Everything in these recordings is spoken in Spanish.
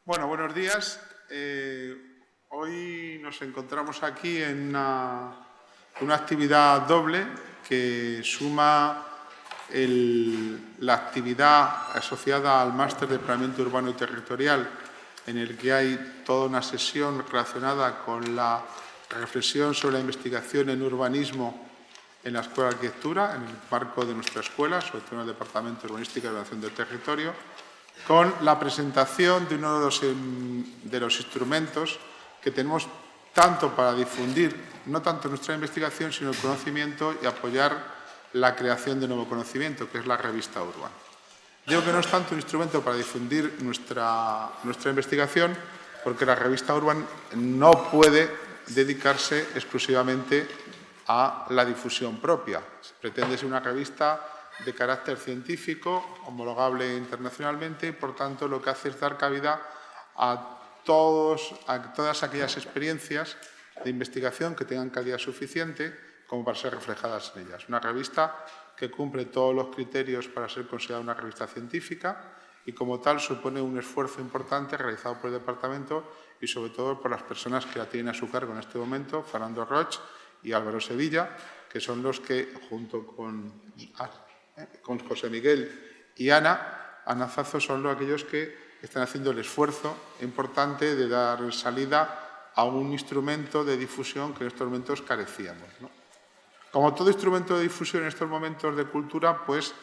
Bueno, buenos días. Hoy nos encontramos aquí en una actividad doble que suma la actividad asociada al Máster de Planeamiento Urbano y Territorial, en el que hay toda una sesión relacionada con la reflexión sobre la investigación en urbanismo en la Escuela de Arquitectura, en el marco de nuestra escuela, sobre todo en el Departamento de Urbanística y Ordenación del Territorio, con la presentación de uno de los instrumentos que tenemos tanto para difundir, no tanto nuestra investigación, sino el conocimiento y apoyar la creación de nuevo conocimiento, que es la revista Urban. Digo que no es tanto un instrumento para difundir nuestra investigación, porque la revista Urban no puede dedicarse exclusivamente a la difusión propia. Se pretende ser una revista de carácter científico, homologable internacionalmente, y por tanto lo que hace es dar cabida a todas aquellas experiencias de investigación que tengan calidad suficiente como para ser reflejadas en ellas. Una revista que cumple todos los criterios para ser considerada una revista científica y como tal supone un esfuerzo importante realizado por el Departamento y sobre todo por las personas que la tienen a su cargo en este momento, Fernando Roig y Álvaro Sevilla, que son los que, junto con José Miguel y Ana Zazo, son aquellos que están haciendo el esfuerzo importante de dar salida a un instrumento de difusión que en estos momentos carecíamos, ¿no? Como todo instrumento de difusión en estos momentos de cultura, pues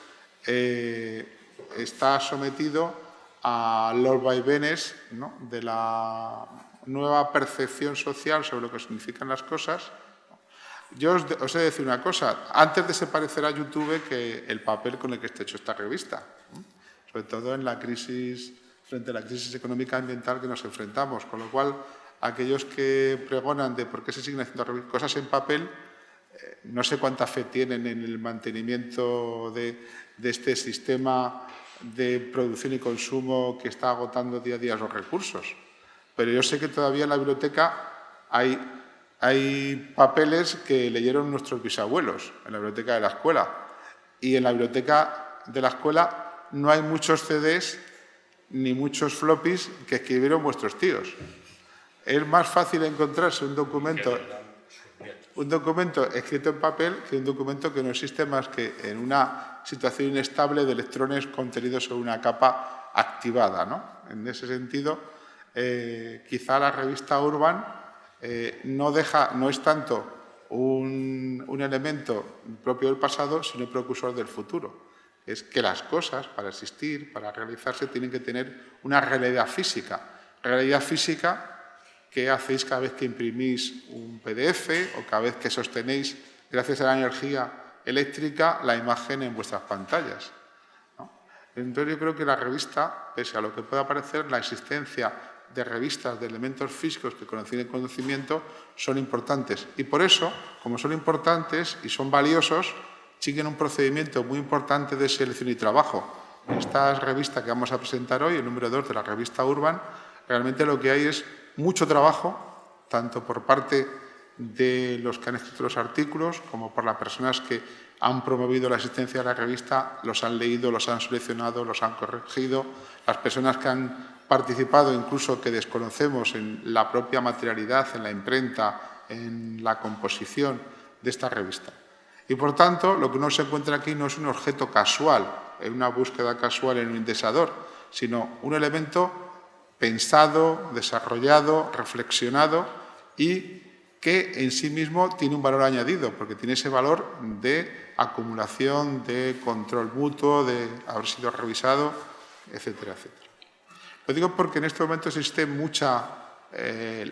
está sometido a los vaivenes, ¿no?, de la nueva percepción social sobre lo que significan las cosas. Yo os he de decir una cosa, antes de se parecer a YouTube que el papel con el que está hecho esta revista, ¿no?, sobre todo en la crisis, frente a la crisis económica y ambiental que nos enfrentamos, con lo cual aquellos que pregonan de por qué se siguen haciendo cosas en papel, no sé cuánta fe tienen en el mantenimiento de este sistema de producción y consumo que está agotando día a día los recursos. Pero yo sé que todavía en la biblioteca hay papeles que leyeron nuestros bisabuelos en la biblioteca de la escuela. Y en la biblioteca de la escuela no hay muchos CDs ni muchos floppies que escribieron vuestros tíos. Es más fácil encontrarse un documento escrito en papel que un documento que no existe más que en una situación inestable de electrones contenidos sobre una capa activada, ¿no? En ese sentido, quizá la revista Urban no es tanto un elemento propio del pasado, sino precursor del futuro. Es que las cosas, para existir, para realizarse, tienen que tener una realidad física. Realidad física que hacéis cada vez que imprimís un PDF o cada vez que sostenéis, gracias a la energía eléctrica, la imagen en vuestras pantallas, ¿no? Entonces yo creo que la revista, pese a lo que pueda parecer, la existencia de revistas, de elementos físicos que conocen el conocimiento, son importantes. Y por eso, como son importantes y son valiosos, siguen un procedimiento muy importante de selección y trabajo. En esta revista que vamos a presentar hoy, el número 2 de la revista Urban, realmente lo que hay es mucho trabajo, tanto por parte de los que han escrito los artículos como por las personas que han promovido la existencia de la revista, los han leído, los han seleccionado, los han corregido, las personas que han participado, incluso que desconocemos en la propia materialidad, en la imprenta, en la composición de esta revista. Y, por tanto, lo que uno se encuentra aquí no es un objeto casual, en una búsqueda casual en un indexador, sino un elemento pensado, desarrollado, reflexionado y que en sí mismo tiene un valor añadido, porque tiene ese valor de acumulación, de control mutuo, de haber sido revisado, etcétera, etcétera. Lo digo porque en este momento existe mucha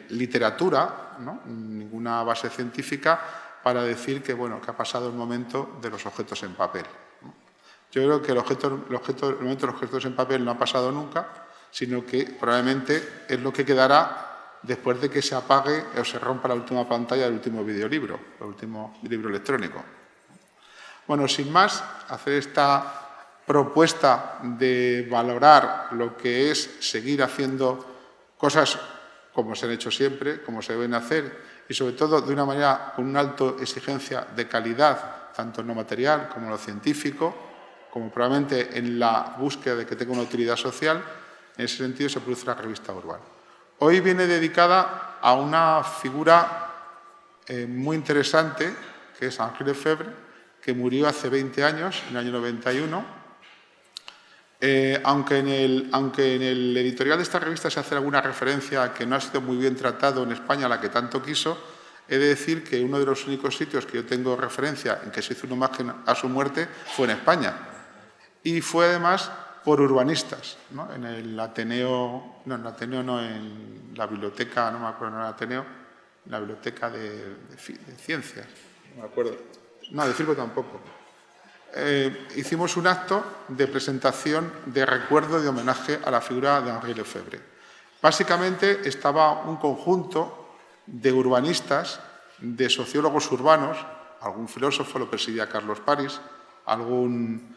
literatura, ¿no?, ninguna base científica, para decir que, bueno, que ha pasado el momento de los objetos en papel, ¿no? Yo creo que el momento de los objetos en papel no ha pasado nunca, sino que probablemente es lo que quedará después de que se apague o se rompa la última pantalla del último videolibro, el último libro electrónico. Bueno, sin más, hacer esta propuesta de valorar lo que es seguir haciendo cosas como se han hecho siempre, como se deben hacer, y sobre todo de una manera con una alta exigencia de calidad, tanto en lo material como en lo científico, como probablemente en la búsqueda de que tenga una utilidad social, En ese sentido se produce la revista Urban. Hoy viene dedicada a una figura muy interesante, que es Henri Lefebvre, que murió hace 20 años, en el año 91. Aunque en el editorial de esta revista se hace alguna referencia que no ha sido muy bien tratado en España, la que tanto quiso, he de decir que uno de los únicos sitios que yo tengo referencia en que se hizo una imagen a su muerte fue en España. Y fue además por urbanistas, ¿no? En el Ateneo, no, en el Ateneo no, en la biblioteca, no me acuerdo, no era Ateneo, en la biblioteca de ciencias, no me acuerdo. No, de circo tampoco. Hicimos un acto de presentación de recuerdo, de homenaje a la figura de Henri Lefebvre. Básicamente estaba un conjunto de urbanistas, de sociólogos urbanos, algún filósofo, lo presidía Carlos París, algún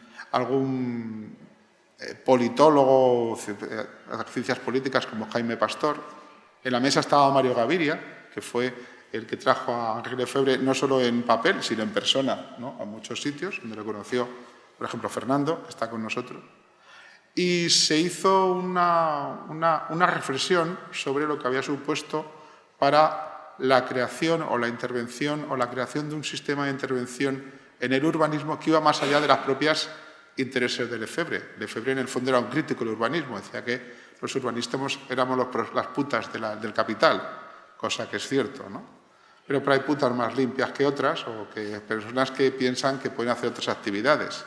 politólogo de ciencias políticas como Jaime Pastor. En la mesa estaba Mario Gaviria, que fue el que trajo a Henri Lefebvre no solo en papel, sino en persona, ¿no? A muchos sitios, donde lo conoció, por ejemplo, Fernando, que está con nosotros. Y se hizo una reflexión sobre lo que había supuesto para la creación o la intervención o la creación de un sistema de intervención en el urbanismo que iba más allá de las propias intereses de Lefebvre. Lefebvre, en el fondo, era un crítico del urbanismo. Decía que los urbanistas éramos las putas del capital, cosa que es cierto, ¿no? Pero hay putas más limpias que otras o que personas que piensan que pueden hacer otras actividades.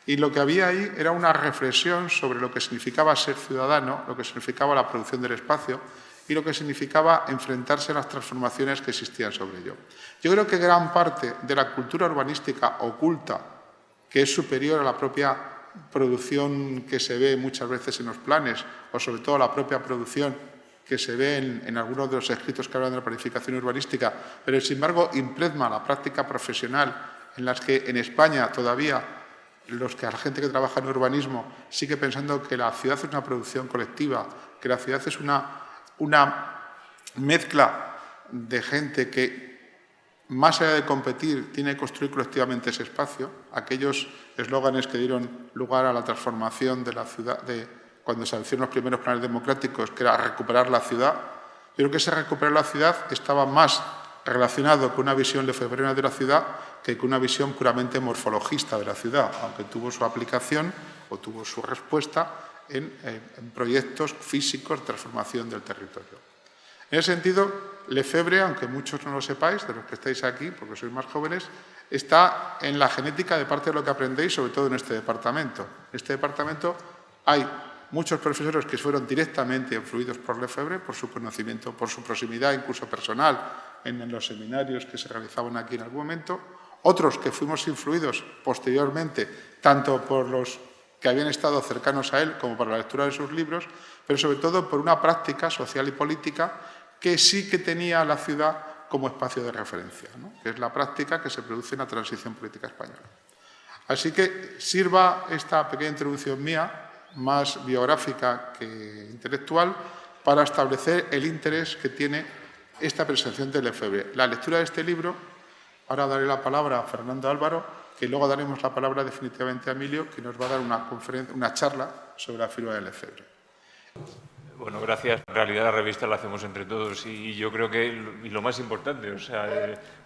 Y lo que había ahí era una reflexión sobre lo que significaba ser ciudadano, lo que significaba la producción del espacio y lo que significaba enfrentarse a las transformaciones que existían sobre ello. Yo creo que gran parte de la cultura urbanística oculta, que es superior a la propia producción que se ve muchas veces en los planes o sobre todo la propia producción que se ve en algunos de los escritos que hablan de la planificación urbanística, pero sin embargo impregna la práctica profesional en las que en España todavía la gente que trabaja en urbanismo sigue pensando que la ciudad es una producción colectiva, que la ciudad es una mezcla de gente que, más allá de competir, tiene que construir colectivamente ese espacio. Aquellos eslóganes que dieron lugar a la transformación de la ciudad, cuando se hicieron los primeros planes democráticos, que era recuperar la ciudad. Yo creo que ese recuperar la ciudad estaba más relacionado con una visión lefebvriana de la ciudad que con una visión puramente morfologista de la ciudad, aunque tuvo su aplicación o tuvo su respuesta en proyectos físicos de transformación del territorio. En ese sentido, Lefebvre, aunque muchos no lo sepáis, de los que estáis aquí, porque sois más jóvenes, está en la genética de parte de lo que aprendéis, sobre todo en este departamento. En este departamento hay muchos profesores que fueron directamente influidos por Lefebvre, por su conocimiento, por su proximidad incluso personal en los seminarios que se realizaban aquí en algún momento. Otros que fuimos influidos posteriormente, tanto por los que habían estado cercanos a él como por la lectura de sus libros, pero sobre todo por una práctica social y política que sí que tenía a la ciudad como espacio de referencia, ¿no? Que es la práctica que se produce en la transición política española. Así que sirva esta pequeña introducción mía, más biográfica que intelectual, para establecer el interés que tiene esta presentación de Lefebvre. La lectura de este libro, ahora daré la palabra a Fernando Álvaro, que luego daremos la palabra definitivamente a Emilio, que nos va a dar una charla sobre la figura de Lefebvre. Bueno, gracias. En realidad la revista la hacemos entre todos y yo creo que lo más importante, o sea,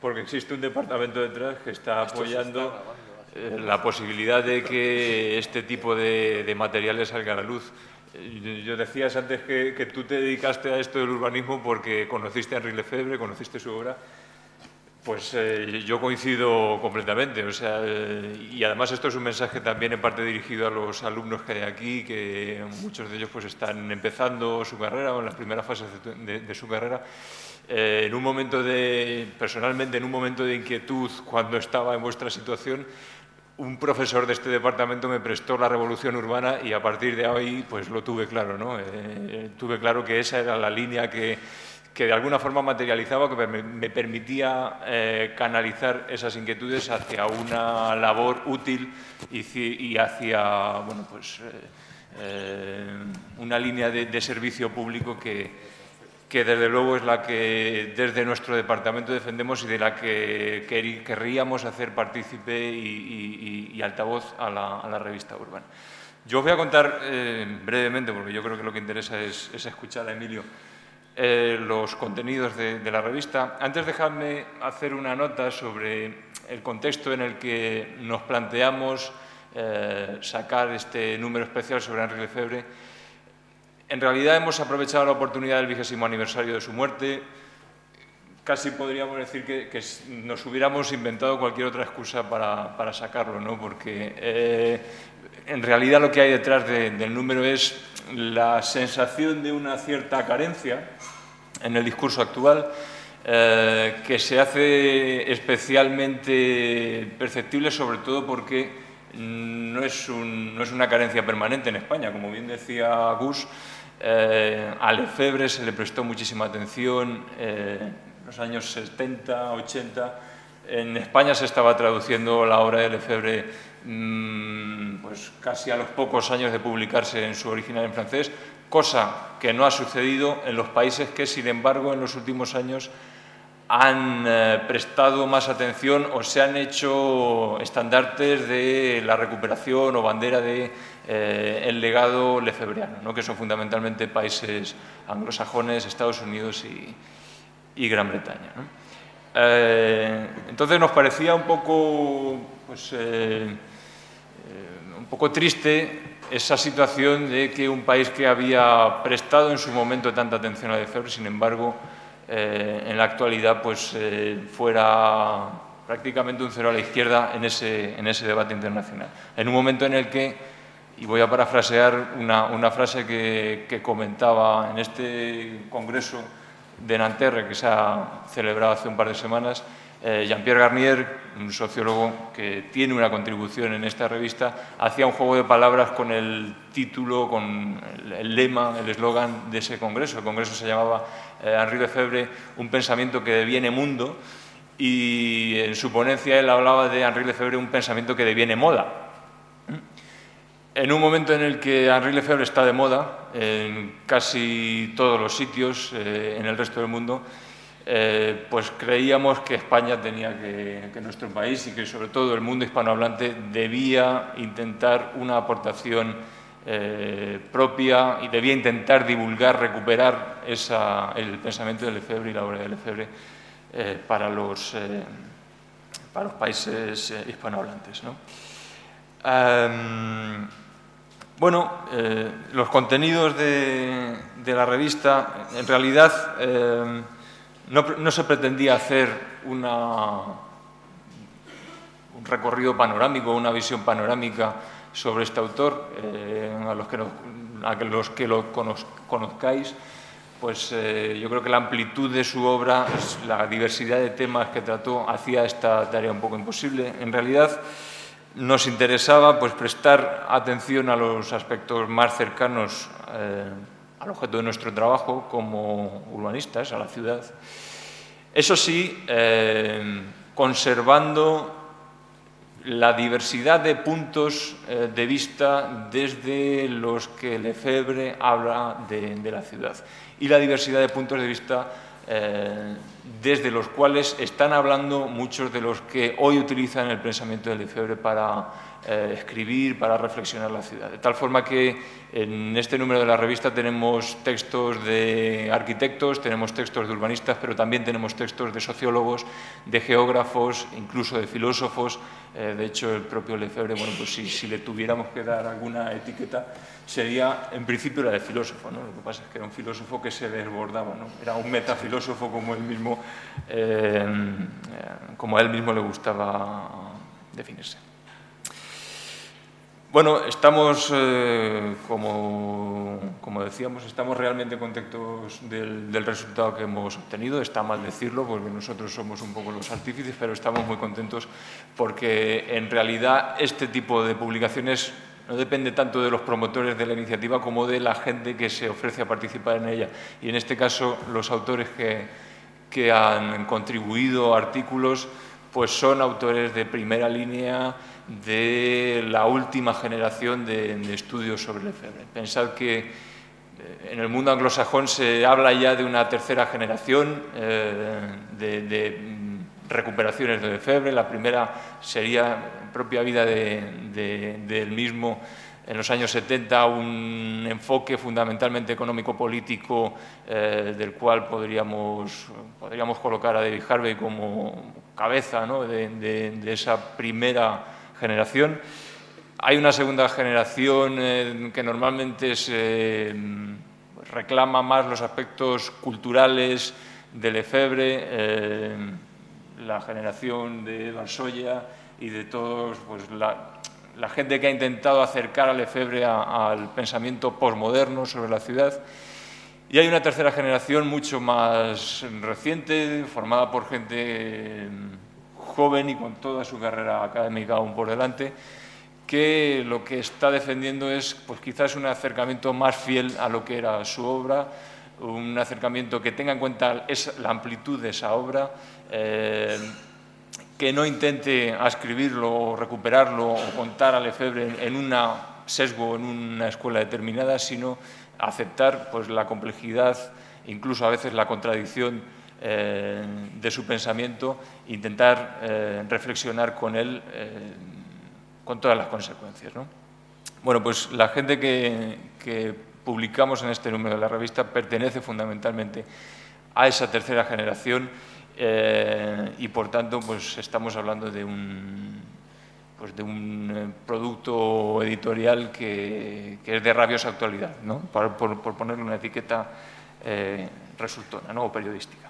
porque existe un departamento detrás que está apoyando la posibilidad de que este tipo de materiales salgan a la luz. Yo decías antes que tú te dedicaste a esto del urbanismo porque conociste a Henri Lefebvre, conociste su obra. Pues yo coincido completamente, o sea, y además esto es un mensaje también en parte dirigido a los alumnos que hay aquí, que muchos de ellos pues están empezando su carrera o en las primeras fases de su carrera. En un momento personalmente, en un momento de inquietud, cuando estaba en vuestra situación, un profesor de este departamento me prestó La Revolución Urbana y a partir de ahí pues lo tuve claro, ¿no? Tuve claro que esa era la línea que de alguna forma materializaba, que me permitía canalizar esas inquietudes hacia una labor útil y hacia bueno, pues, una línea de servicio público que desde luego es la que desde nuestro departamento defendemos y de la que querríamos hacer partícipe y altavoz a la revista Urban. Yo os voy a contar brevemente, porque yo creo que lo que interesa es escuchar a Emilio, los contenidos de la revista. Antes, dejadme hacer una nota sobre el contexto en el que nos planteamos sacar este número especial sobre Henri Lefebvre. En realidad hemos aprovechado la oportunidad del 20º aniversario de su muerte. Casi podríamos decir que nos hubiéramos inventado cualquier otra excusa para sacarlo, ¿no? Porque en realidad lo que hay detrás del número es la sensación de una cierta carencia en el discurso actual, que se hace especialmente perceptible, sobre todo porque no es una carencia permanente en España. Como bien decía Gus, a Lefebvre se le prestó muchísima atención en los años 70, 80. En España se estaba traduciendo la obra de Lefebvre pues casi a los pocos años de publicarse en su original en francés, cosa que no ha sucedido en los países que, sin embargo, en los últimos años han prestado más atención o se han hecho estandartes de la recuperación o bandera del legado lefebvriano, ¿no? Que son fundamentalmente países anglosajones, Estados Unidos y Gran Bretaña, ¿no? Entonces nos parecía un poco, pues, un poco triste esa situación de que un país que había prestado en su momento tanta atención a Lefebvre, sin embargo, en la actualidad pues, fuera prácticamente un cero a la izquierda en ese debate internacional. En un momento en el que, y voy a parafrasear una frase que comentaba en este congreso de Nanterre, que se ha celebrado hace un par de semanas, Jean-Pierre Garnier, un sociólogo que tiene una contribución en esta revista, hacía un juego de palabras con el título, con el lema, el eslogan de ese congreso. El congreso se llamaba Henri Lefebvre, un pensamiento que deviene mundo, y en su ponencia él hablaba de Henri Lefebvre, un pensamiento que deviene moda. En un momento en el que Henri Lefebvre está de moda, en casi todos los sitios en el resto del mundo, pues creíamos que España tenía que nuestro país y que sobre todo el mundo hispanohablante debía intentar una aportación propia y debía intentar divulgar, recuperar el pensamiento de Lefebvre y la obra de Lefebvre para los países hispanohablantes, ¿no? Bueno, los contenidos de la revista, en realidad no se pretendía hacer un recorrido panorámico, una visión panorámica sobre este autor. A los que lo conozcáis, pues yo creo que la amplitud de su obra, la diversidad de temas que trató, hacía esta tarea un poco imposible. En realidad, nos interesaba pues, prestar atención a los aspectos más cercanos al objeto de nuestro trabajo como urbanistas, a la ciudad. Eso sí, conservando la diversidad de puntos de vista desde los que Lefebvre habla de la ciudad y la diversidad de puntos de vista desde los cuales están hablando muchos de los que hoy utilizan el pensamiento de Lefebvre para escribir, para reflexionar la ciudad. De tal forma que en este número de la revista tenemos textos de arquitectos, tenemos textos de urbanistas, pero también tenemos textos de sociólogos, de geógrafos, incluso de filósofos. De hecho, el propio Lefebvre, bueno, pues si le tuviéramos que dar alguna etiqueta, sería en principio la de filósofo, ¿no? Lo que pasa es que era un filósofo que se desbordaba, ¿no? Era un metafilósofo como él mismo le gustaba definirse. Bueno, estamos, como decíamos, estamos realmente contentos del resultado que hemos obtenido. Está mal decirlo porque nosotros somos un poco los artífices, pero estamos muy contentos porque en realidad este tipo de publicaciones no depende tanto de los promotores de la iniciativa como de la gente que se ofrece a participar en ella. Y en este caso, los autores que han contribuido a artículos pues son autores de primera línea de la última generación de estudios sobre Lefebvre. Pensad que en el mundo anglosajón se habla ya de una tercera generación de recuperaciones de Lefebvre. La primera sería propia vida del mismo en los años 70 un enfoque fundamentalmente económico-político del cual podríamos colocar a David Harvey como cabeza, ¿no?, de esa primera generación. Hay una segunda generación que normalmente reclama más los aspectos culturales de Lefebvre, la generación de Valsoya y de todos, pues, la gente que ha intentado acercar a Lefebvre al pensamiento posmoderno sobre la ciudad. Y hay una tercera generación mucho más reciente, formada por gente joven y con toda su carrera académica aún por delante, que lo que está defendiendo es, pues, quizás un acercamiento más fiel a lo que era su obra, un acercamiento que tenga en cuenta la amplitud de esa obra, que no intente ascribirlo o recuperarlo o contar a Lefebvre en un sesgo, en una escuela determinada, sino aceptar, pues, la complejidad, incluso a veces la contradicción de su pensamiento, intentar reflexionar con él con todas las consecuencias, ¿no? Bueno, pues la gente que publicamos en este número de la revista pertenece fundamentalmente a esa tercera generación y, por tanto, pues estamos hablando de un producto editorial que es de rabiosa actualidad, ¿no?, por ponerle una etiqueta resultona, ¿no?, o periodística.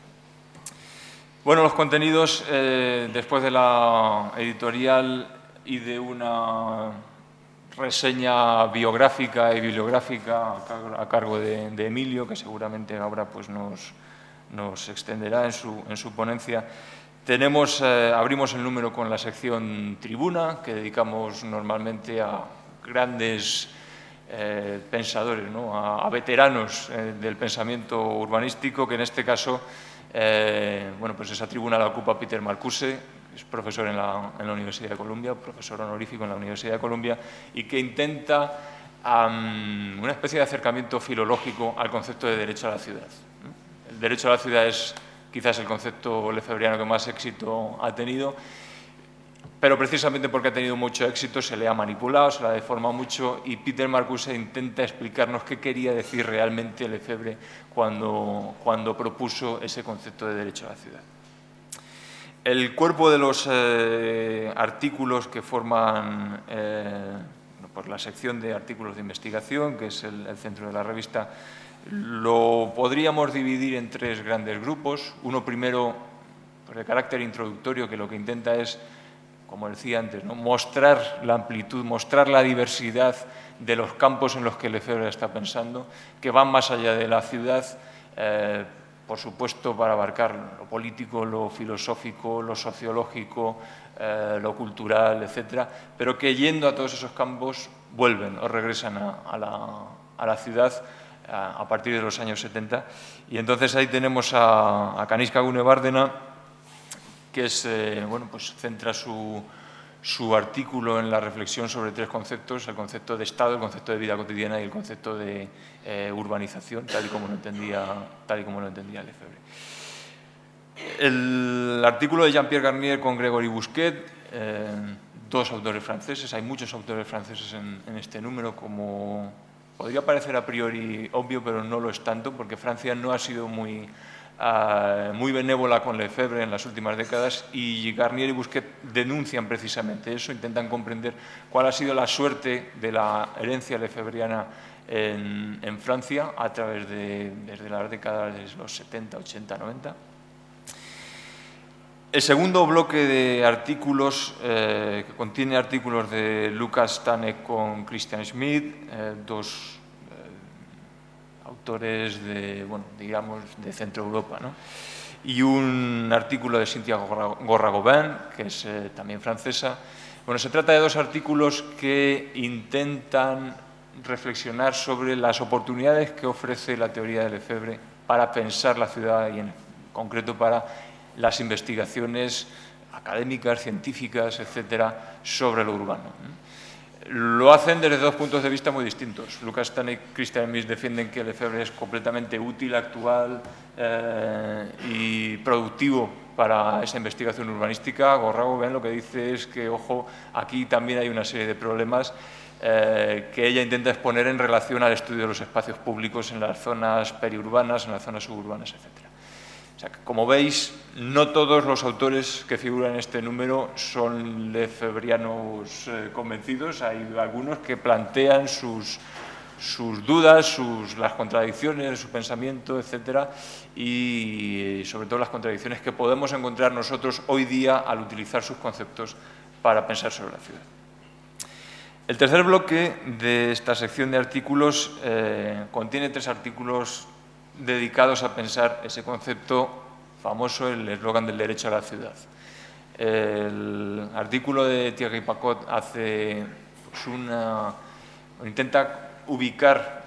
Bueno, los contenidos, después de la editorial y de una reseña biográfica y bibliográfica a cargo de Emilio, que seguramente ahora, pues, nos extenderá en su ponencia, abrimos el número con la sección Tribuna, que dedicamos normalmente a grandes pensadores, ¿no?, a veteranos del pensamiento urbanístico, que en este caso, bueno, pues esa tribuna la ocupa Peter Marcuse, es profesor en la Universidad de Columbia, profesor honorífico en la Universidad de Columbia, y que intenta una especie de acercamiento filológico al concepto de derecho a la ciudad. El derecho a la ciudad es quizás el concepto lefebvriano que más éxito ha tenido, pero precisamente porque ha tenido mucho éxito se le ha manipulado, se le ha deformado mucho, y Peter Marcuse intenta explicarnos qué quería decir realmente Lefebvre cuando propuso ese concepto de derecho a la ciudad. El cuerpo de los artículos que forman pues la sección de artículos de investigación, que es el centro de la revista, lo podríamos dividir en tres grandes grupos. Uno primero, pues de carácter introductorio, que lo que intenta es, como decía antes, ¿no?, mostrar la amplitud, mostrar la diversidad de los campos en los que Lefebvre está pensando, que van más allá de la ciudad, por supuesto, para abarcar lo político, lo filosófico, lo sociológico, lo cultural, etcétera, pero que, yendo a todos esos campos, vuelven o regresan a la ciudad a partir de los años 70. Y entonces ahí tenemos a Kanizka Gune-Bardena, que bueno, pues centra su artículo en la reflexión sobre tres conceptos: el concepto de Estado, el concepto de vida cotidiana y el concepto de urbanización, tal y como lo entendía Lefebvre. El artículo de Jean-Pierre Garnier con Gregory Bousquet, dos autores franceses. Hay muchos autores franceses en este número, como podría parecer a priori obvio, pero no lo es tanto, porque Francia no ha sido muy benévola con Lefebvre en las últimas décadas, y Garnier y Bousquet denuncian precisamente eso, intentan comprender cuál ha sido la suerte de la herencia lefebvriana en Francia a través desde las décadas de los 70, 80, 90. El segundo bloque de artículos, que contiene artículos de Lukas Stanek con Christian Schmidt, dos autores digamos, de Centro Europa, ¿no?, y un artículo de Cynthia Gorra-Gobin, que es también francesa. Bueno, se trata de dos artículos que intentan reflexionar sobre las oportunidades que ofrece la teoría de Lefebvre para pensar la ciudad y, en concreto, para las investigaciones académicas, científicas, etcétera, sobre lo urbano. Lo hacen desde dos puntos de vista muy distintos. Lukas Stanek y Christian Schmidt defienden que Lefebvre es completamente útil, actual y productivo para esa investigación urbanística. Gorra-Gobin lo que dice es que, ojo, aquí también hay una serie de problemas que ella intenta exponer en relación al estudio de los espacios públicos en las zonas periurbanas, en las zonas suburbanas, etc. O sea, como veis, no todos los autores que figuran en este número son lefebrianos convencidos. Hay algunos que plantean sus dudas, las contradicciones de su pensamiento, etcétera, y sobre todo las contradicciones que podemos encontrar nosotros hoy día al utilizar sus conceptos para pensar sobre la ciudad. El tercer bloque de esta sección de artículos contiene 3 artículos dedicados a pensar ese concepto famoso, el eslogan del derecho a la ciudad. El artículo de Thierry Pacaud intenta ubicar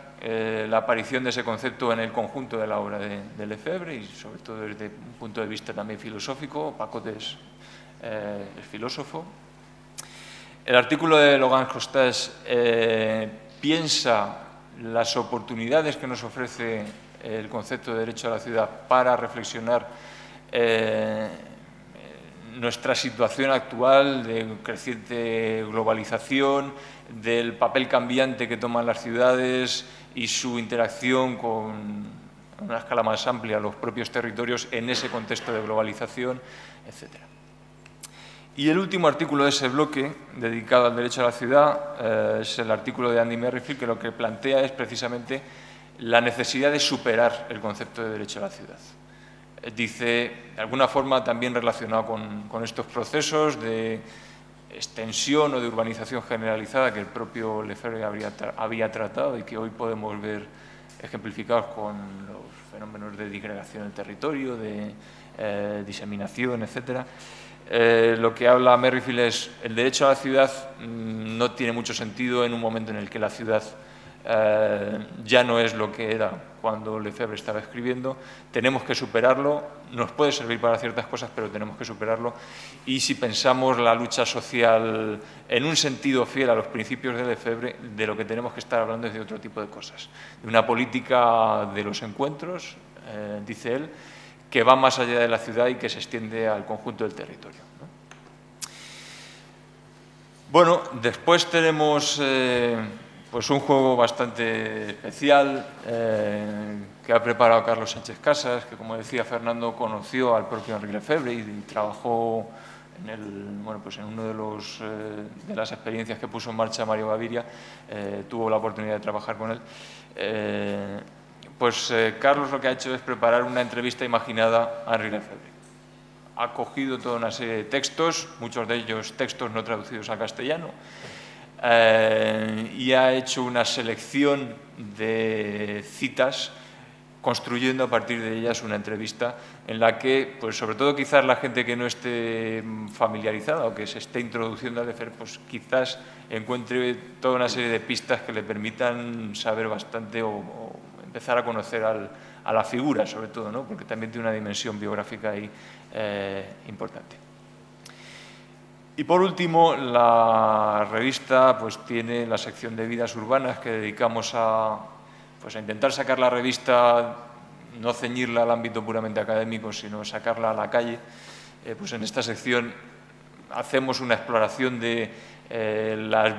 la aparición de ese concepto en el conjunto de la obra de Lefebvre y sobre todo desde un punto de vista también filosófico. Pacaud es filósofo. El artículo de Logan Costas piensa las oportunidades que nos ofrece el concepto de derecho a la ciudad para reflexionar nuestra situación actual de creciente globalización, del papel cambiante que toman las ciudades y su interacción con una escala más amplia los propios territorios en ese contexto de globalización, etc. Y el último artículo de ese bloque, dedicado al derecho a la ciudad, es el artículo de Andy Merrifield, que lo que plantea es precisamente la necesidad de superar el concepto de derecho a la ciudad. Dice, de alguna forma también relacionado con estos procesos de extensión o de urbanización generalizada que el propio Lefebvre había tratado y que hoy podemos ver ejemplificados con los fenómenos de disgregación del territorio, de diseminación, etcétera. Lo que habla Merrifield es el derecho a la ciudad no tiene mucho sentido en un momento en el que la ciudad ya no es lo que era cuando Lefebvre estaba escribiendo. Tenemos que superarlo, nos puede servir para ciertas cosas, pero tenemos que superarlo. Y si pensamos la lucha social en un sentido fiel a los principios de Lefebvre, de lo que tenemos que estar hablando es de otro tipo de cosas. De una política de los encuentros, dice él, que va más allá de la ciudad y que se extiende al conjunto del territorio, ¿no? Bueno, después tenemos pues un juego bastante especial que ha preparado Carlos Sánchez Casas, que, como decía Fernando, conoció al propio Henri Lefebvre y trabajó en uno de las experiencias que puso en marcha Mario Gaviria, tuvo la oportunidad de trabajar con él. Carlos lo que ha hecho es preparar una entrevista imaginada a Henri Lefebvre. Ha cogido toda una serie de textos, muchos de ellos textos no traducidos al castellano, y ha hecho una selección de citas, construyendo a partir de ellas una entrevista en la que, pues sobre todo quizás la gente que no esté familiarizada o que se esté introduciendo a Lefebvre, pues quizás encuentre toda una serie de pistas que le permitan saber bastante o empezar a conocer a la figura, sobre todo, ¿no? Porque también tiene una dimensión biográfica ahí importante. Y por último, la revista pues tiene la sección de vidas urbanas que dedicamos a intentar sacar la revista, no ceñirla al ámbito puramente académico, sino sacarla a la calle. Pues en esta sección hacemos una exploración de las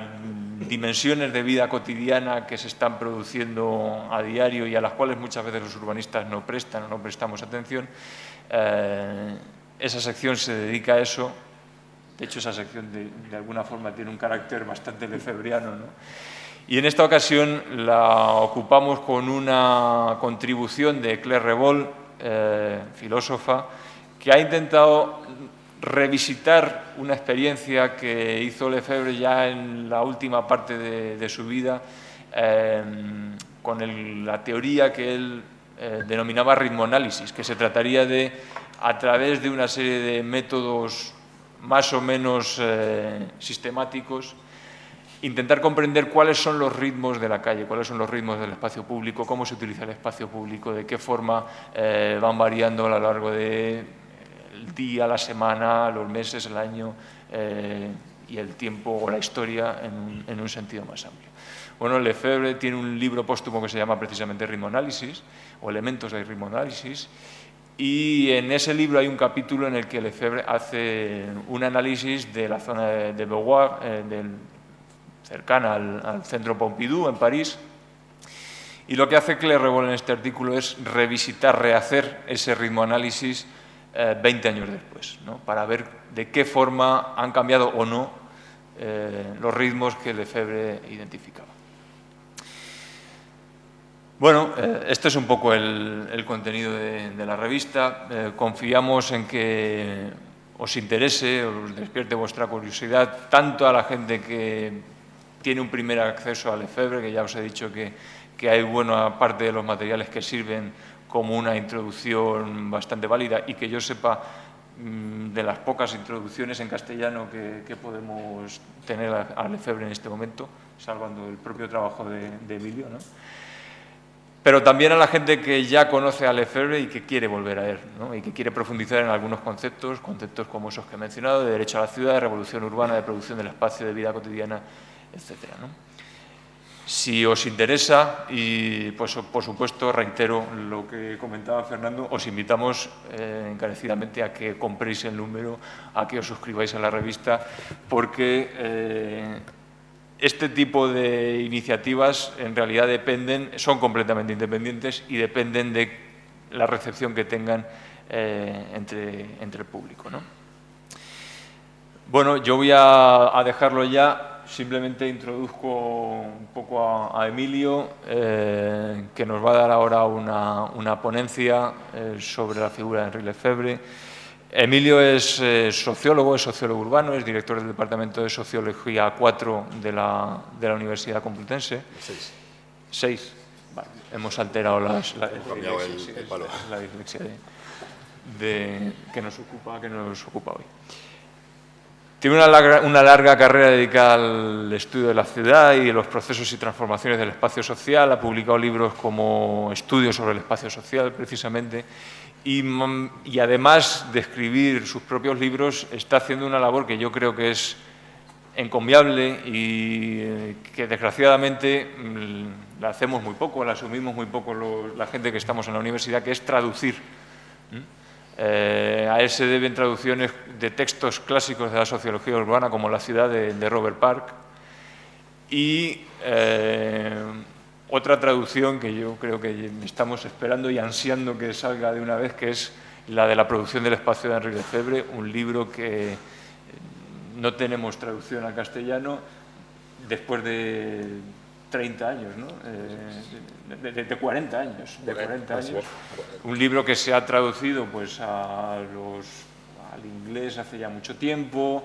dimensiones de vida cotidiana que se están produciendo a diario y a las cuales muchas veces los urbanistas no prestan o no prestamos atención. Esa sección se dedica a eso. De hecho, esa sección de alguna forma tiene un carácter bastante lefebvriano, ¿no? Y en esta ocasión la ocupamos con una contribución de Claire Revol, filósofa, que ha intentado revisitar una experiencia que hizo Lefebvre ya en la última parte de su vida, con la teoría que él denominaba ritmoanálisis, que se trataría de, a través de una serie de métodos más o menos sistemáticos, intentar comprender cuáles son los ritmos de la calle, cuáles son los ritmos del espacio público, cómo se utiliza el espacio público, de qué forma van variando a lo largo del día, la semana, los meses, el año y el tiempo o la historia en un sentido más amplio. Bueno, Lefebvre tiene un libro póstumo que se llama precisamente Ritmoanálisis o Elementos de Ritmoanálisis. Y en ese libro hay un capítulo en el que Lefebvre hace un análisis de la zona de Beauvoir, del cercana al Centro Pompidou, en París. Y lo que hace Claire Revol en este artículo es revisitar, rehacer ese ritmo-análisis 20 años después, ¿no? Para ver de qué forma han cambiado o no los ritmos que Lefebvre identificaba. Bueno, este es un poco el contenido de la revista. Confiamos en que os interese, os despierte vuestra curiosidad, tanto a la gente que tiene un primer acceso a Lefebvre, que ya os he dicho que hay buena parte de los materiales que sirven como una introducción bastante válida y que yo sepa de las pocas introducciones en castellano que podemos tener a Lefebvre en este momento, salvando el propio trabajo de Emilio, ¿no? Pero también a la gente que ya conoce a Lefebvre y que quiere volver a él, ¿no? Y que quiere profundizar en algunos conceptos como esos que he mencionado, de derecho a la ciudad, de revolución urbana, de producción del espacio, de vida cotidiana, etcétera, ¿no? Si os interesa, y pues por supuesto reitero lo que comentaba Fernando, os invitamos encarecidamente a que compréis el número, a que os suscribáis a la revista, porque este tipo de iniciativas en realidad son completamente independientes y dependen de la recepción que tengan entre el público, ¿no? Bueno, yo voy a dejarlo ya. Simplemente introduzco un poco a Emilio, que nos va a dar ahora una ponencia sobre la figura de Henri Lefebvre. Emilio es sociólogo urbano, es director del Departamento de Sociología 4 de la Universidad Complutense. 6. Vale. Hemos alterado la dislexia que nos ocupa hoy. Tiene una larga carrera dedicada al estudio de la ciudad y de los procesos y transformaciones del espacio social. Ha publicado libros como Estudios sobre el espacio social, precisamente, y además de escribir sus propios libros, está haciendo una labor que yo creo que es encomiable y que desgraciadamente la hacemos muy poco, la asumimos muy poco la gente que estamos en la universidad, que es traducir. A él se deben traducciones de textos clásicos de la sociología urbana, como La ciudad de Robert Park, y otra traducción que yo creo que estamos esperando y ansiando que salga de una vez, que es la de La producción del espacio de Henri Lefebvre, un libro que no tenemos traducción al castellano después de 30 años, ¿no? De 40 años. Un libro que se ha traducido pues, al inglés hace ya mucho tiempo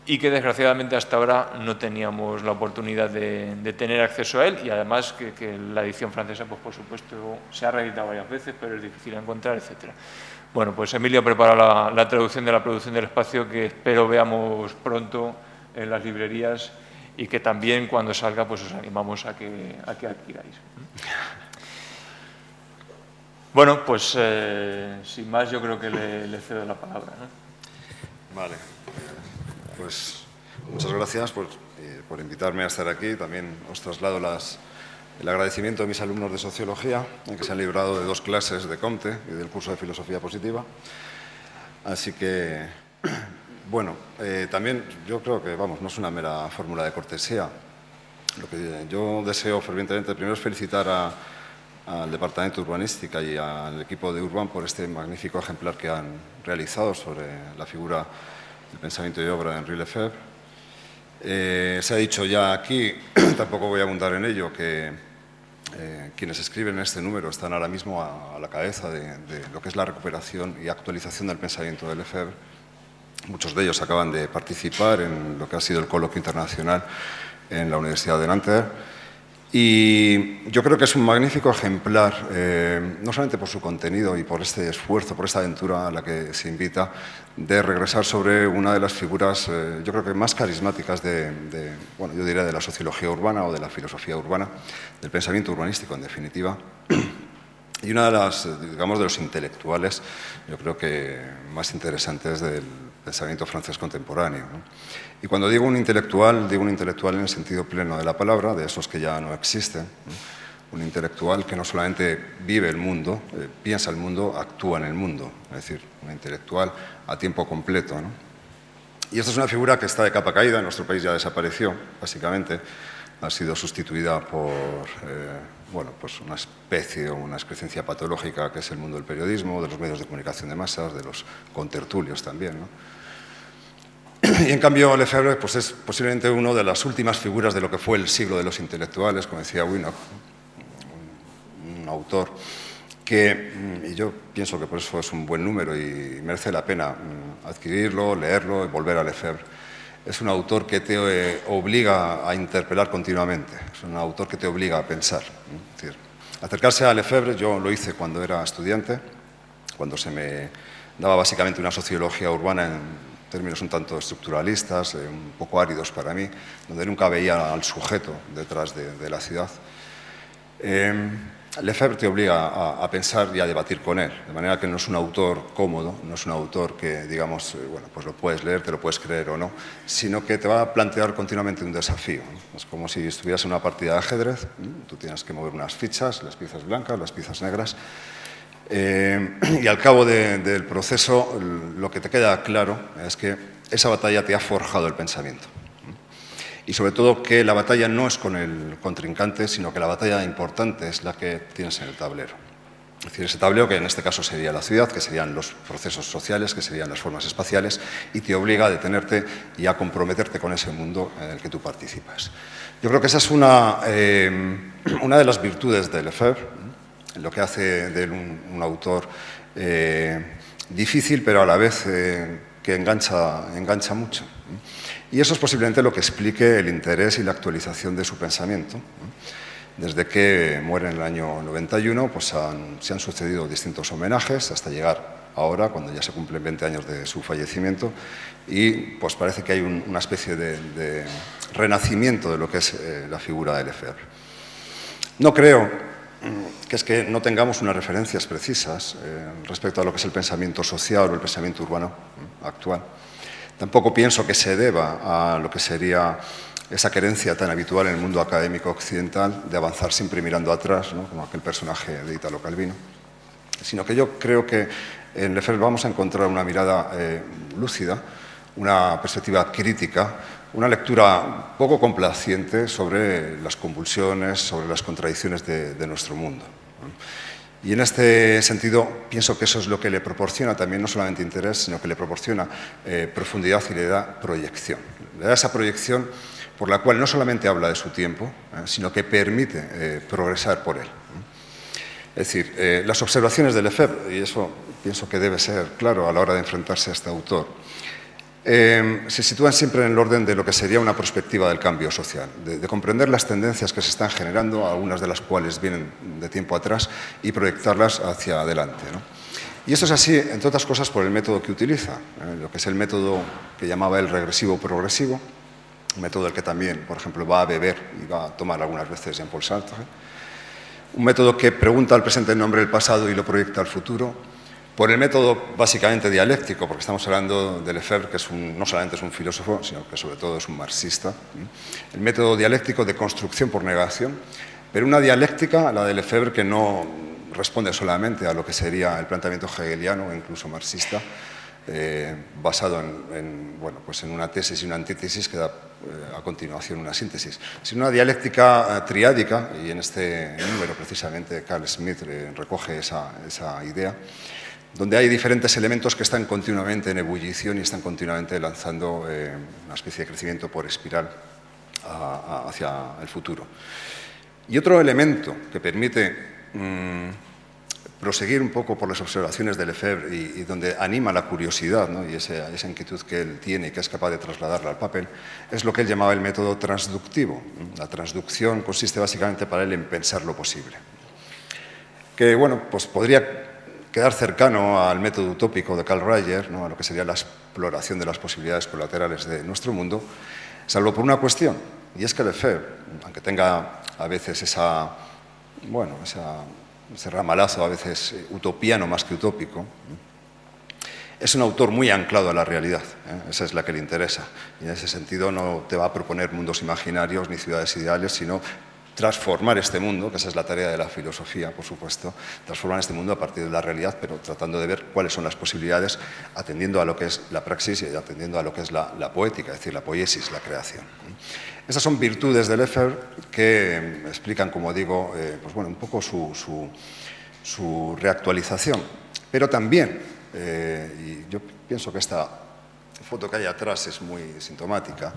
y que desgraciadamente hasta ahora no teníamos la oportunidad de tener acceso a él, y además que la edición francesa, pues por supuesto, se ha reeditado varias veces, pero es difícil de encontrar, etcétera. Bueno, pues Emilio ha preparado la traducción de La producción del espacio, que espero veamos pronto en las librerías, y que también cuando salga pues os animamos a que adquiráis. Bueno, pues sin más yo creo que le cedo la palabra, ¿no? Vale, pues muchas gracias por invitarme a estar aquí. También os traslado el agradecimiento de mis alumnos de Sociología, que se han librado de 2 clases de Comte y del curso de Filosofía Positiva. Así que, bueno, también yo creo que, vamos, no es una mera fórmula de cortesía. Lo que yo deseo fervientemente primero es felicitar al Departamento de Urbanística y al equipo de Urban por este magnífico ejemplar que han realizado sobre la figura del pensamiento y obra de Henri Lefebvre. Se ha dicho ya aquí, tampoco voy a abundar en ello, que quienes escriben este número están ahora mismo a la cabeza de lo que es la recuperación y actualización del pensamiento de Lefebvre. Muchos de ellos acaban de participar en lo que ha sido el coloquio internacional en la Universidad de Nanterre. Y yo creo que es un magnífico ejemplar, no solamente por su contenido y por este esfuerzo, por esta aventura a la que se invita, de regresar sobre una de las figuras, yo creo que más carismáticas bueno, yo diría de la sociología urbana o de la filosofía urbana, del pensamiento urbanístico, en definitiva. Y una de digamos, de los intelectuales, yo creo que más interesantes del pensamiento francés contemporáneo, ¿no? Y cuando digo un intelectual en el sentido pleno de la palabra, de esos que ya no existen, ¿no? Un intelectual que no solamente vive el mundo, piensa el mundo, actúa en el mundo, es decir, un intelectual a tiempo completo, ¿no? Y esta es una figura que está de capa caída, en nuestro país ya desapareció, básicamente. Ha sido sustituida por bueno, pues una especie o una excrescencia patológica que es el mundo del periodismo, de los medios de comunicación de masas, de los contertulios también, ¿no? Y en cambio Lefebvre pues es posiblemente una de las últimas figuras de lo que fue el siglo de los intelectuales, como decía Winnock, un autor que, y yo pienso que por eso es un buen número y merece la pena adquirirlo, leerlo y volver a Lefebvre. Es un autor que te obliga a interpelar continuamente, es un autor que te obliga a pensar. Es decir, acercarse a Lefebvre, yo lo hice cuando era estudiante, cuando se me daba básicamente una sociología urbana en términos un tanto estructuralistas, un poco áridos para mí, donde nunca veía al sujeto detrás de la ciudad. Lefebvre te obliga a pensar y a debatir con él, de manera que no es un autor cómodo, no es un autor que, digamos, bueno, pues lo puedes leer, te lo puedes creer o no, sino que te va a plantear continuamente un desafío, ¿no? Es como si estuvieras en una partida de ajedrez, ¿no? Tú tienes que mover unas fichas, las piezas blancas, las piezas negras, y al cabo del proceso lo que te queda claro es que esa batalla te ha forjado el pensamiento. Y sobre todo que la batalla no es con el contrincante, sino que la batalla importante es la que tienes en el tablero. Es decir, ese tablero que en este caso sería la ciudad, que serían los procesos sociales, que serían las formas espaciales, y te obliga a detenerte y a comprometerte con ese mundo en el que tú participas. Yo creo que esa es una de las virtudes de Lefebvre, lo que hace de él un autor difícil, pero a la vez que engancha mucho. Y eso es posiblemente lo que explique el interés y la actualización de su pensamiento. Desde que muere en el año 91, pues se han sucedido distintos homenajes hasta llegar ahora, cuando ya se cumplen 20 años de su fallecimiento, y pues parece que hay una especie de renacimiento de lo que es la figura de Lefebvre. No creo que es que no tengamos unas referencias precisas respecto a lo que es el pensamiento social o el pensamiento urbano actual. Tampoco pienso que se deba a lo que sería esa querencia tan habitual en el mundo académico occidental de avanzar siempre mirando atrás, ¿no? Como aquel personaje de Italo Calvino, sino que yo creo que en Lefebvre vamos a encontrar una mirada lúcida, una perspectiva crítica, una lectura poco complaciente sobre las convulsiones, sobre las contradicciones de nuestro mundo. Y en este sentido pienso que eso es lo que le proporciona también no solamente interés, sino que le proporciona profundidad y le da proyección. Le da esa proyección por la cual no solamente habla de su tiempo, sino que permite progresar por él. Es decir, las observaciones de Lefebvre, y eso pienso que debe ser claro a la hora de enfrentarse a este autor, se sitúan siempre en el orden de lo que sería una perspectiva del cambio social, de comprender las tendencias que se están generando, algunas de las cuales vienen de tiempo atrás, y proyectarlas hacia adelante, ¿no? Y esto es así, entre otras cosas, por el método que utiliza, lo que es el método que llamaba el regresivo-progresivo, un método del que también, por ejemplo, va a beber y va a tomar algunas veces Jean-Paul Sartre, un método que pregunta al presente en nombre del pasado y lo proyecta al futuro, por el método básicamente dialéctico, porque estamos hablando de Lefebvre, que no solamente es un filósofo, sino que sobre todo es un marxista. El método dialéctico de construcción por negación, pero una dialéctica, la de Lefebvre, que no responde solamente a lo que sería el planteamiento hegeliano o incluso marxista, basado en una tesis y una antítesis que da a continuación una síntesis, sino una dialéctica triádica, y en este número precisamente Carl Smith recoge esa idea, donde hay diferentes elementos que están continuamente en ebullición y están continuamente lanzando una especie de crecimiento por espiral hacia el futuro. Y otro elemento que permite proseguir un poco por las observaciones de Lefebvre y donde anima la curiosidad, ¿no? Y esa inquietud que él tiene y que es capaz de trasladarla al papel, es lo que él llamaba el método transductivo. La transducción consiste básicamente para él en pensar lo posible. Que, bueno, pues podría quedar cercano al método utópico de Carl Rayer, ¿no? A lo que sería la exploración de las posibilidades colaterales de nuestro mundo, salvo por una cuestión, y es que Lefebvre, aunque tenga a veces ese ramalazo a veces utopiano más que utópico, es un autor muy anclado a la realidad, esa es la que le interesa, y en ese sentido no te va a proponer mundos imaginarios ni ciudades ideales, sino transformar este mundo, que esa es la tarea de la filosofía, por supuesto, transformar este mundo a partir de la realidad, pero tratando de ver cuáles son las posibilidades, atendiendo a lo que es la praxis y atendiendo a lo que es la poética, es decir, la poiesis, la creación. Esas son virtudes de Lefebvre que explican, como digo, pues bueno, un poco su reactualización, pero también, y yo pienso que esta foto que hay atrás es muy sintomática,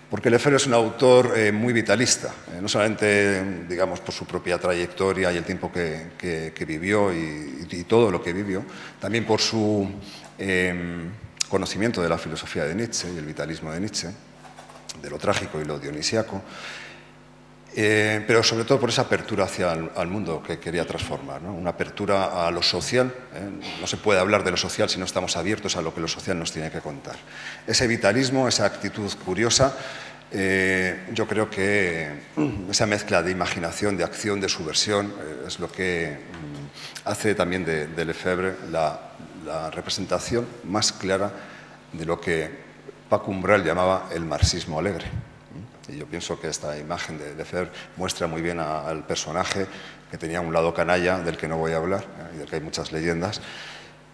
porque Lefebvre es un autor muy vitalista, no solamente, digamos, por su propia trayectoria y el tiempo que vivió y todo lo que vivió, también por su conocimiento de la filosofía de Nietzsche y el vitalismo de Nietzsche, de lo trágico y lo dionisiaco, pero sobre todo por esa apertura hacia el mundo que quería transformar, ¿no? Una apertura a lo social. No se puede hablar de lo social si no estamos abiertos a lo que lo social nos tiene que contar. Ese vitalismo, esa actitud curiosa, yo creo que esa mezcla de imaginación, de acción, de subversión, es lo que hace también de Lefebvre la representación más clara de lo que Paco Umbral llamaba el marxismo alegre. Y yo pienso que esta imagen de Lefebvre muestra muy bien al personaje, que tenía un lado canalla, del que no voy a hablar, y del que hay muchas leyendas,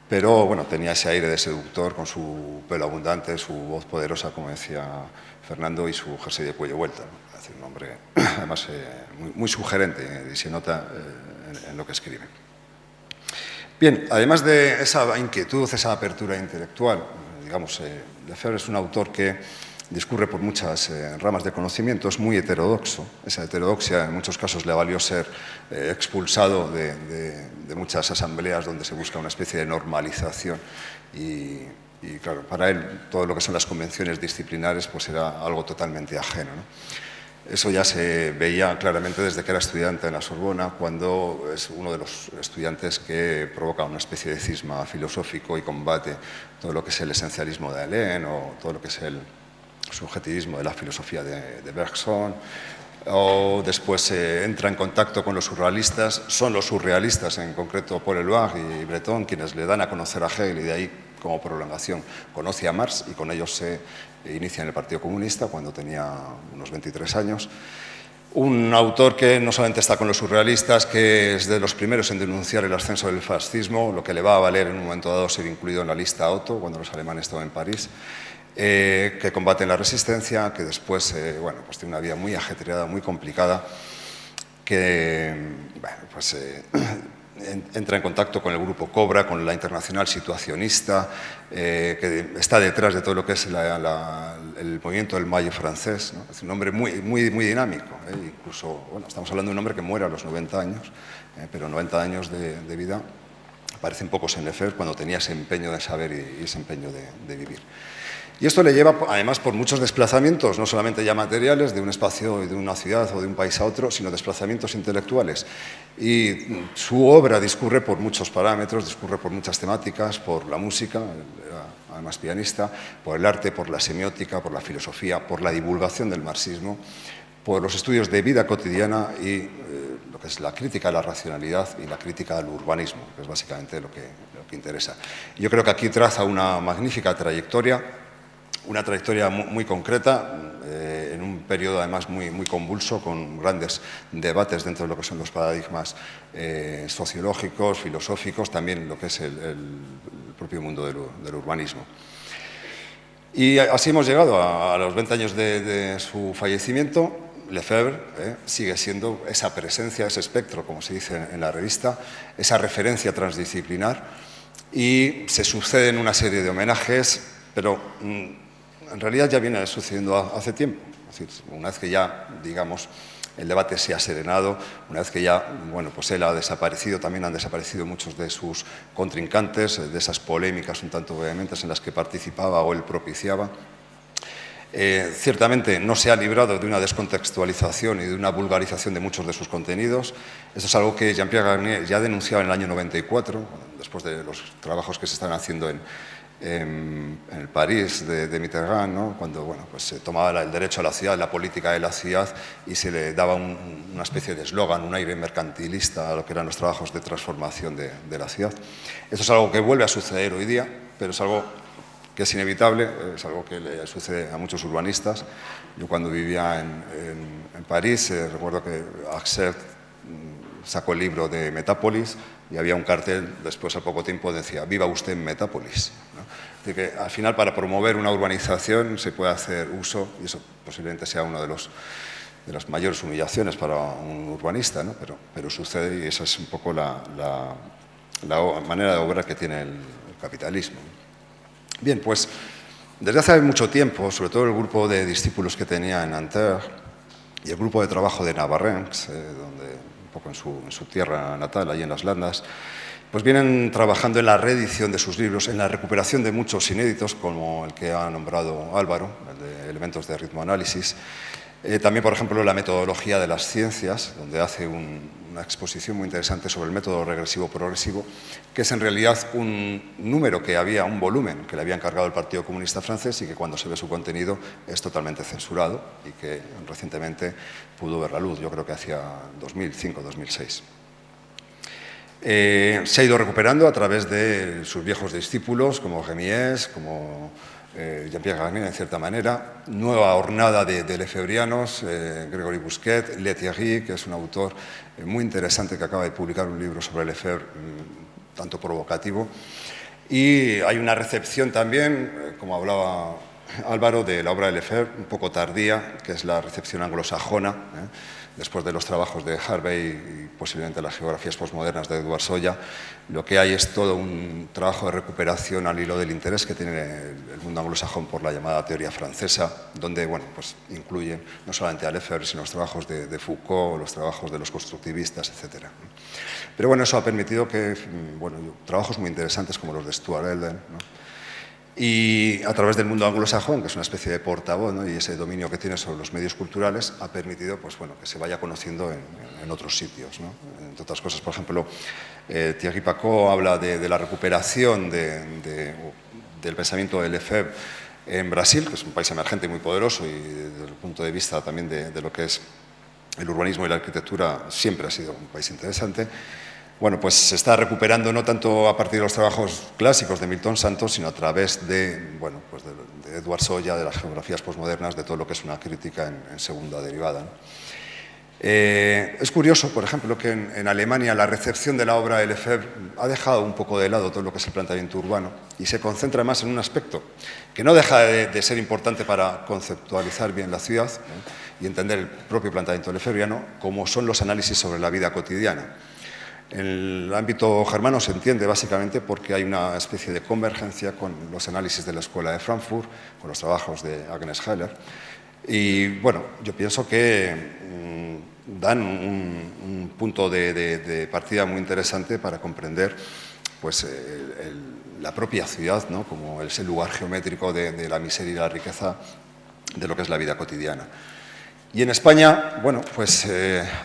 pero bueno, tenía ese aire de seductor con su pelo abundante, su voz poderosa, como decía Fernando, y su jersey de cuello vuelta, ¿no? Es decir, un hombre además muy sugerente, y se nota en lo que escribe. Bien, además de esa inquietud, esa apertura intelectual, digamos, Lefebvre es un autor que discurre por muchas ramas de conocimiento, es muy heterodoxo. Esa heterodoxia en muchos casos le valió ser expulsado de muchas asambleas donde se busca una especie de normalización y claro, para él todo lo que son las convenciones disciplinares pues era algo totalmente ajeno, ¿no? Eso ya se veía claramente desde que era estudiante en la Sorbona, cuando es uno de los estudiantes que provoca una especie de cisma filosófico y combate todo lo que es el esencialismo de Alain o todo lo que es el subjetivismo de la filosofía de Bergson, o después entra en contacto con los surrealistas. Son los surrealistas, en concreto Paul Eluard y Breton, quienes le dan a conocer a Hegel, y de ahí, como prolongación, conoce a Marx, y con ellos se inicia en el Partido Comunista cuando tenía unos 23 años. Un autor que no solamente está con los surrealistas, que es de los primeros en denunciar el ascenso del fascismo, lo que le va a valer en un momento dado ser incluido en la lista Otto, cuando los alemanes estaban en París, que combate la resistencia, que después bueno, pues tiene una vida muy ajetreada, muy complicada, que bueno, pues, entra en contacto con el grupo Cobra, con la Internacional Situacionista, que está detrás de todo lo que es el movimiento del Mayo francés, ¿no? Es un hombre muy dinámico, incluso, bueno, estamos hablando de un hombre que muere a los 90 años, pero 90 años de vida parecen pocos en Lefebvre cuando tenía ese empeño de saber y ese empeño de vivir. Y esto le lleva, además, por muchos desplazamientos, no solamente ya materiales, de un espacio y de una ciudad o de un país a otro, sino desplazamientos intelectuales. Y su obra discurre por muchos parámetros, discurre por muchas temáticas, por la música, además pianista, por el arte, por la semiótica, por la filosofía, por la divulgación del marxismo, por los estudios de vida cotidiana y lo que es la crítica a la racionalidad y la crítica al urbanismo, que es básicamente lo que interesa. Yo creo que aquí traza una magnífica trayectoria, una trayectoria muy concreta, en un periodo además muy convulso, con grandes debates dentro de lo que son los paradigmas sociológicos, filosóficos, también lo que es el propio mundo del urbanismo. Y así hemos llegado a los 20 años de su fallecimiento. Lefebvre sigue siendo esa presencia, ese espectro, como se dice en la revista, esa referencia transdisciplinar, y se suceden una serie de homenajes, pero en realidad ya viene sucediendo hace tiempo. Es decir, una vez que ya, digamos, el debate se ha serenado, una vez que ya, bueno, pues él ha desaparecido, también han desaparecido muchos de sus contrincantes, de esas polémicas un tanto vehementes en las que participaba o él propiciaba. Ciertamente no se ha librado de una descontextualización y de una vulgarización de muchos de sus contenidos. Esto es algo que Jean-Pierre Garnier ya denunciaba en el año 94, después de los trabajos que se están haciendo en el París de Mitterrand, ¿no? Cuando bueno, pues se tomaba el derecho a la ciudad, la política de la ciudad, y se le daba una especie de eslogan, un aire mercantilista a lo que eran los trabajos de transformación de la ciudad. Esto es algo que vuelve a suceder hoy día, pero es algo que es inevitable, es algo que le sucede a muchos urbanistas. Yo cuando vivía en en París, recuerdo que Axel sacó el libro de Metápolis y había un cartel, después al poco tiempo decía, viva usted en Metápolis, ¿no? Así que al final para promover una urbanización se puede hacer uso, y eso posiblemente sea uno de las mayores humillaciones para un urbanista, ¿no? Pero sucede y esa es un poco la manera de obrar que tiene el capitalismo. Bien, pues desde hace mucho tiempo, sobre todo el grupo de discípulos que tenía en Nanterre y el grupo de trabajo de Navarrenx, donde un poco en su tierra natal, allí en las Landas, pues vienen trabajando en la reedición de sus libros, en la recuperación de muchos inéditos, como el que ha nombrado Álvaro, el de Elementos de ritmoanálisis. También, por ejemplo, la metodología de las ciencias, donde hace una exposición muy interesante sobre el método regresivo-progresivo, que es en realidad un número que había, un volumen que le había encargado el Partido Comunista francés y que cuando se ve su contenido es totalmente censurado y que recientemente pudo ver la luz, yo creo que hacia 2005-2006. Se ha ido recuperando a través de sus viejos discípulos, como Gemies, como Jean-Pierre Garnier, en cierta manera, nueva hornada de lefebvrianos, Gregory Busquet, Lethierry, que es un autor muy interesante que acaba de publicar un libro sobre Lefebvre, tanto provocativo. Y hay una recepción también, como hablaba Álvaro, de la obra de Lefebvre, un poco tardía, que es la recepción anglosajona, después de los trabajos de Harvey y posiblemente las geografías posmodernas de Edward Soya. Lo que hay es todo un trabajo de recuperación al hilo del interés que tiene el mundo anglosajón por la llamada teoría francesa, donde bueno, pues incluyen no solamente a Lefebvre, sino los trabajos de Foucault, los trabajos de los constructivistas, etc. Pero bueno, eso ha permitido que bueno, trabajos muy interesantes como los de Stuart Elden, ¿no? Y a través del mundo anglosajón, que es una especie de portavoz, ¿no? Y ese dominio que tiene sobre los medios culturales, ha permitido pues, bueno, que se vaya conociendo en otros sitios, ¿no? Entre otras cosas, por ejemplo, Thierry Pacaud habla de la recuperación del pensamiento de Lefebvre en Brasil, que es un país emergente y muy poderoso, y desde el punto de vista también de lo que es el urbanismo y la arquitectura, siempre ha sido un país interesante. Bueno, pues se está recuperando no tanto a partir de los trabajos clásicos de Milton Santos, sino a través de, bueno, pues de Edward Soya, de las geografías posmodernas, de todo lo que es una crítica en segunda derivada, ¿no? Es curioso, por ejemplo, que en Alemania la recepción de la obra de Lefebvre ha dejado un poco de lado todo lo que es el planteamiento urbano y se concentra más en un aspecto que no deja de ser importante para conceptualizar bien la ciudad, y entender el propio planteamiento lefebvriano, como son los análisis sobre la vida cotidiana. En el ámbito germano se entiende básicamente porque hay una especie de convergencia con los análisis de la Escuela de Frankfurt, con los trabajos de Agnes Heller. Y bueno, yo pienso que dan un punto de partida muy interesante para comprender pues, la propia ciudad, ¿no? Como ese lugar geométrico de la miseria y la riqueza de lo que es la vida cotidiana. Y en España, bueno, pues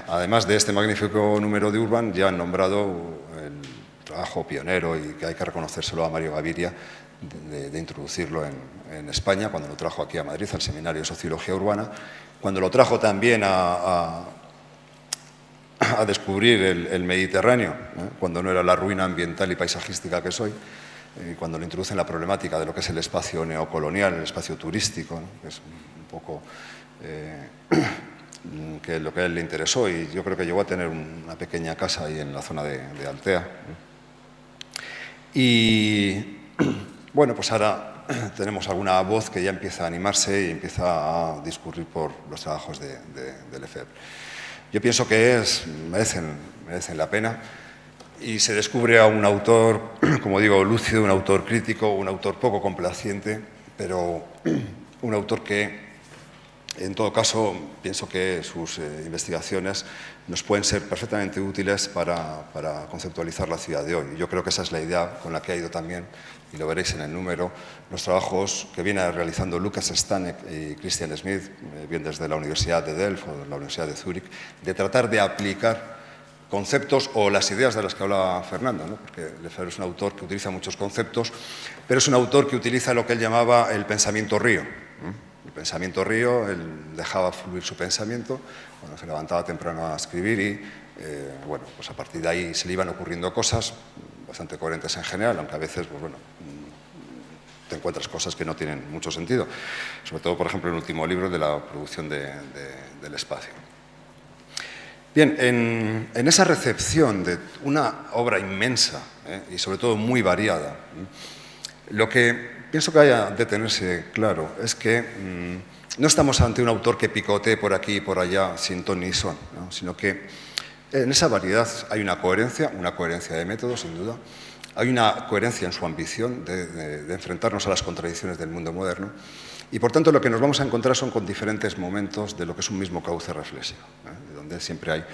además de este magnífico número de Urban, ya han nombrado el trabajo pionero y que hay que reconocérselo a Mario Gaviria de introducirlo en España, cuando lo trajo aquí a Madrid, al Seminario de Sociología Urbana, cuando lo trajo también a descubrir el Mediterráneo, cuando no era la ruina ambiental y paisajística que soy, cuando lo introduce en la problemática de lo que es el espacio neocolonial, el espacio turístico, ¿no? Que es un poco que lo que a él le interesó, y yo creo que llegó a tener una pequeña casa ahí en la zona de Altea. Y bueno, pues ahora tenemos alguna voz que ya empieza a animarse y empieza a discurrir por los trabajos de Lefebvre. Yo pienso que merecen la pena, y se descubre a un autor, como digo, lúcido, un autor crítico, un autor poco complaciente, pero un autor que, en todo caso, pienso que sus investigaciones nos pueden ser perfectamente útiles para conceptualizar la ciudad de hoy. Yo creo que esa es la idea con la que ha ido también, y lo veréis en el número, los trabajos que viene realizando Lucas Stanek y Christian Smith, bien desde la Universidad de Delft o de la Universidad de Zúrich, de tratar de aplicar conceptos o las ideas de las que hablaba Fernando, ¿no? Porque Lefebvre es un autor que utiliza muchos conceptos, pero es un autor que utiliza lo que él llamaba el pensamiento río. El pensamiento río, él dejaba fluir su pensamiento, cuando se levantaba temprano a escribir y, bueno, pues a partir de ahí se le iban ocurriendo cosas bastante coherentes en general, aunque a veces, pues bueno, te encuentras cosas que no tienen mucho sentido. Sobre todo, por ejemplo, el último libro de la producción del espacio. Bien, en esa recepción de una obra inmensa y sobre todo muy variada, lo que pienso que haya de tenerse claro es que no estamos ante un autor que picotee por aquí y por allá sin ton ni son, ¿no? Sino que en esa variedad hay una coherencia de método, sin duda, hay una coherencia en su ambición de enfrentarnos a las contradicciones del mundo moderno y, por tanto, lo que nos vamos a encontrar son con diferentes momentos de lo que es un mismo cauce reflexivo, donde siempre hay,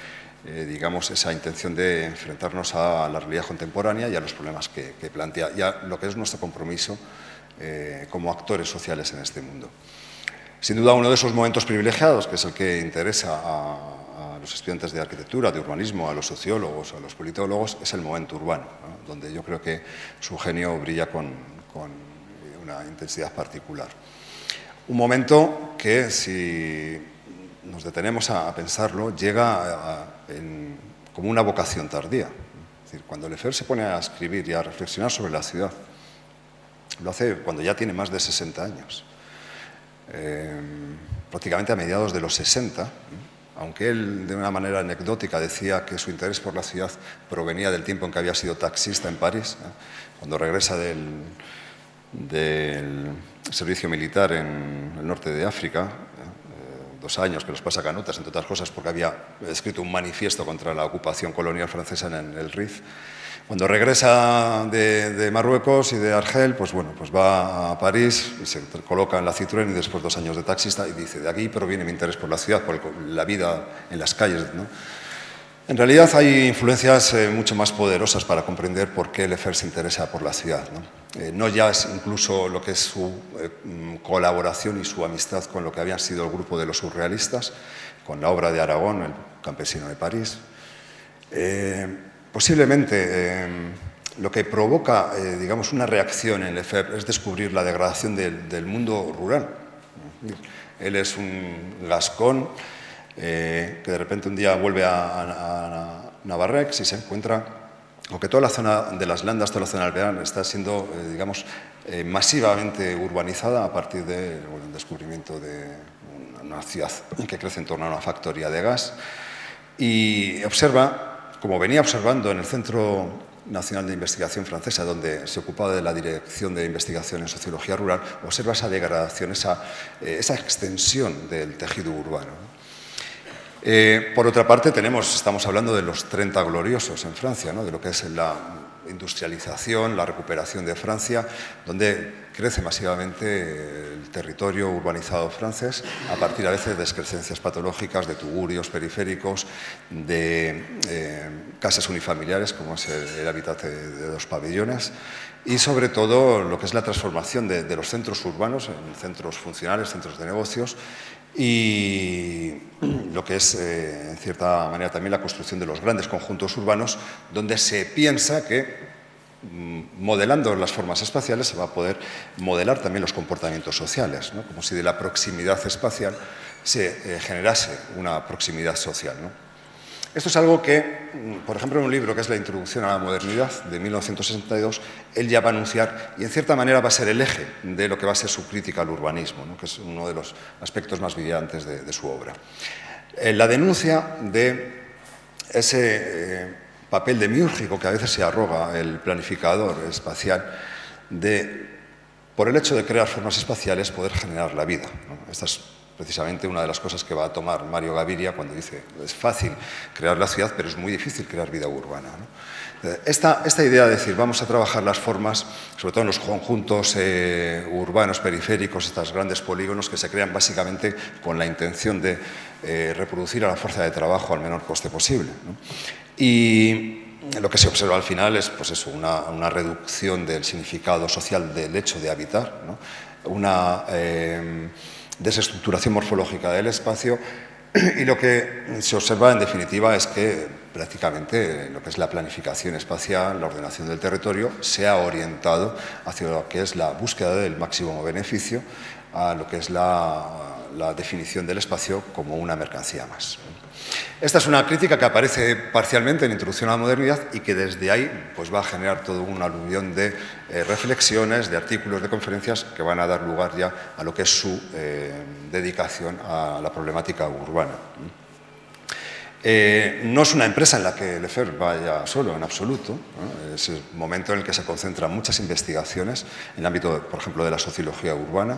digamos, esa intención de enfrentarnos a la realidad contemporánea y a los problemas que plantea, y a lo que es nuestro compromiso como actores sociales en este mundo. Sin duda, uno de esos momentos privilegiados, que es el que interesa a los estudiantes de arquitectura, de urbanismo, a los sociólogos, a los politólogos, es el momento urbano, ¿no? Donde yo creo que su genio brilla con una intensidad particular. Un momento que, si nos detenemos a pensarlo, llega como una vocación tardía. Es decir, cuando Lefebvre se pone a escribir y a reflexionar sobre la ciudad, lo hace cuando ya tiene más de 60 años. Prácticamente a mediados de los 60, aunque él de una manera anecdótica decía que su interés por la ciudad provenía del tiempo en que había sido taxista en París, cuando regresa del servicio militar en el norte de África, 2 años que los pasa canutas, entre otras cosas porque había escrito un manifiesto contra la ocupación colonial francesa en el Rif. Cuando regresa de Marruecos y de Argel, pues bueno, pues va a París y se coloca en la Citroën y después 2 años de taxista y dice, de aquí proviene mi interés por la ciudad, por la vida en las calles, ¿no? En realidad hay influencias mucho más poderosas para comprender por qué Lefebvre se interesa por la ciudad, ¿no? No ya es incluso lo que es su colaboración y su amistad con lo que habían sido el grupo de los surrealistas, con la obra de Aragón, el campesino de París. Posiblemente lo que provoca, digamos, una reacción en Lefebvre es descubrir la degradación del mundo rural. Él es un gascón que de repente un día vuelve a Navarrex y se encuentra con que toda la zona de las Landas, toda la zona del Bearn está siendo, digamos, masivamente urbanizada a partir del descubrimiento de una ciudad que crece en torno a una factoría de gas y observa, como venía observando en el Centro Nacional de Investigación francesa, donde se ocupaba de la Dirección de Investigación en Sociología Rural, observa esa degradación, esa extensión del tejido urbano, ¿no? Por otra parte, estamos hablando de los 30 gloriosos en Francia, ¿no? De lo que es la industrialización, la recuperación de Francia, donde crece masivamente el territorio urbanizado francés a partir a veces de excrescencias patológicas, de tugurios periféricos, de casas unifamiliares, como es el hábitat de 2 pabellones, y sobre todo lo que es la transformación de los centros urbanos en centros funcionales, centros de negocios, y lo que es, en cierta manera, también la construcción de los grandes conjuntos urbanos, donde se piensa que, modelando las formas espaciales, se va a poder modelar también los comportamientos sociales, ¿no? Como si de la proximidad espacial se generase una proximidad social, ¿no? Esto es algo que, por ejemplo, en un libro que es La Introducción a la Modernidad, de 1962, él ya va a anunciar, y en cierta manera va a ser el eje de lo que va a ser su crítica al urbanismo, ¿no? Que es uno de los aspectos más brillantes de su obra. La denuncia de ese papel demiúrgico que a veces se arroga el planificador espacial, por el hecho de crear formas espaciales, poder generar la vida, ¿no? Esta es precisamente una de las cosas que va a tomar Mario Gaviria cuando dice es fácil crear la ciudad, pero es muy difícil crear vida urbana, ¿no? Esta idea de decir vamos a trabajar las formas, sobre todo en los conjuntos urbanos periféricos, estos grandes polígonos que se crean básicamente con la intención de reproducir a la fuerza de trabajo al menor coste posible, ¿no? Y lo que se observa al final es, pues eso, una reducción del significado social del hecho de habitar, ¿no? Una desestructuración morfológica del espacio, y lo que se observa en definitiva es que prácticamente lo que es la planificación espacial, la ordenación del territorio, se ha orientado hacia lo que es la búsqueda del máximo beneficio, a lo que es la la definición del espacio como una mercancía más. Esta es una crítica que aparece parcialmente en Introducción a la Modernidad y que desde ahí pues, va a generar todo un aluvión de reflexiones, de artículos, de conferencias que van a dar lugar ya a lo que es su dedicación a la problemática urbana. No es una empresa en la que Lefebvre vaya solo, en absoluto, ¿no? Es el momento en el que se concentran muchas investigaciones en el ámbito, por ejemplo, de la sociología urbana,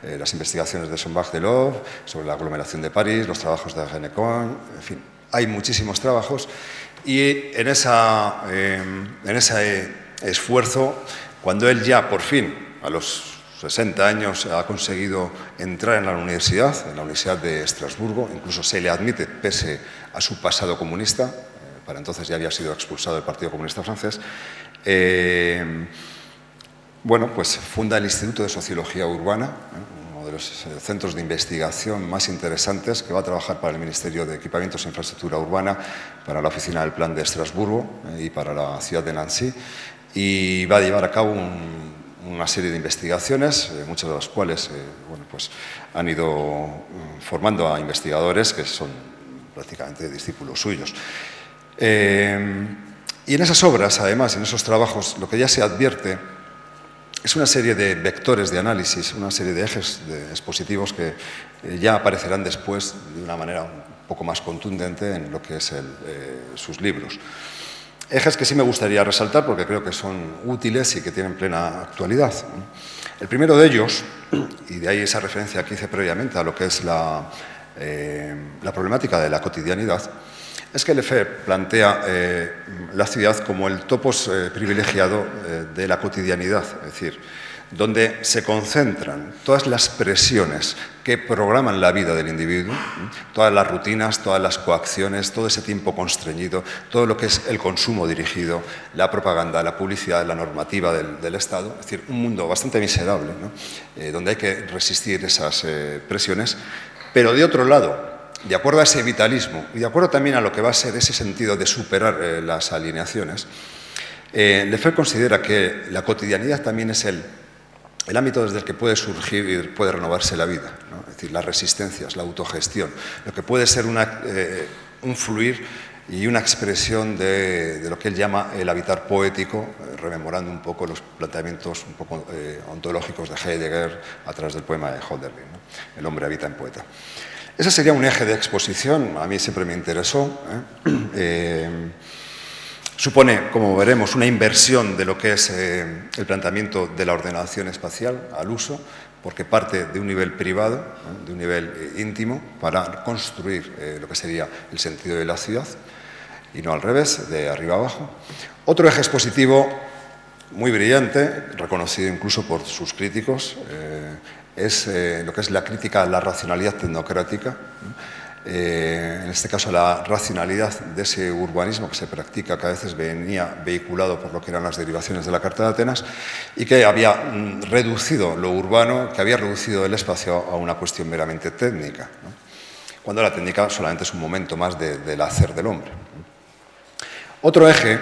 las investigaciones de Sombach-Delors sobre la aglomeración de París, los trabajos de Genecon, en fin, hay muchísimos trabajos y en ese esfuerzo, cuando él ya, por fin, a los 60 años ha conseguido entrar en la Universidad de Estrasburgo, incluso se le admite pese a su pasado comunista, para entonces ya había sido expulsado del Partido Comunista Francés, bueno, pues funda el Instituto de Sociología Urbana, uno de los centros de investigación más interesantes que va a trabajar para el Ministerio de Equipamientos e Infraestructura Urbana, para la Oficina del Plan de Estrasburgo y para la ciudad de Nancy, y va a llevar a cabo una serie de investigaciones, muchas de las cuales bueno, pues han ido formando a investigadores que son prácticamente discípulos suyos. Y en esas obras, además, en esos trabajos, lo que ya se advierte es una serie de vectores de análisis, una serie de ejes expositivos que ya aparecerán después de una manera un poco más contundente en lo que es sus libros. Ejes que sí me gustaría resaltar porque creo que son útiles y que tienen plena actualidad. El primero de ellos, y de ahí esa referencia que hice previamente a lo que es la problemática de la cotidianidad, es que Lefebvre plantea la ciudad como el topos privilegiado de la cotidianidad, es decir, donde se concentran todas las presiones que programan la vida del individuo, todas las rutinas, todas las coacciones, todo ese tiempo constreñido, todo lo que es el consumo dirigido, la propaganda, la publicidad, la normativa del Estado, es decir, un mundo bastante miserable, ¿no? Donde hay que resistir esas presiones, pero de otro lado, de acuerdo a ese vitalismo y de acuerdo también a lo que va a ser ese sentido de superar las alineaciones, Lefebvre considera que la cotidianidad también es el ámbito desde el que puede surgir y puede renovarse la vida, ¿no? Es decir, las resistencias, la autogestión, lo que puede ser un fluir y una expresión de lo que él llama el habitar poético, rememorando un poco los planteamientos un poco ontológicos de Heidegger a través del poema de Hölderlin, ¿no? El hombre habita en poeta. Ese sería un eje de exposición, a mí siempre me interesó. Supone, como veremos, una inversión de lo que es el planteamiento de la ordenación espacial al uso, porque parte de un nivel privado, de un nivel íntimo, para construir lo que sería el sentido de la ciudad, y no al revés, de arriba abajo. Otro eje expositivo muy brillante, reconocido incluso por sus críticos, es lo que es la crítica a la racionalidad tecnocrática, en este caso la racionalidad de ese urbanismo que se practica, que a veces venía vehiculado por lo que eran las derivaciones de la Carta de Atenas y que había reducido lo urbano, que había reducido el espacio a una cuestión meramente técnica, ¿no? Cuando la técnica solamente es un momento más del hacer del hombre. Otro eje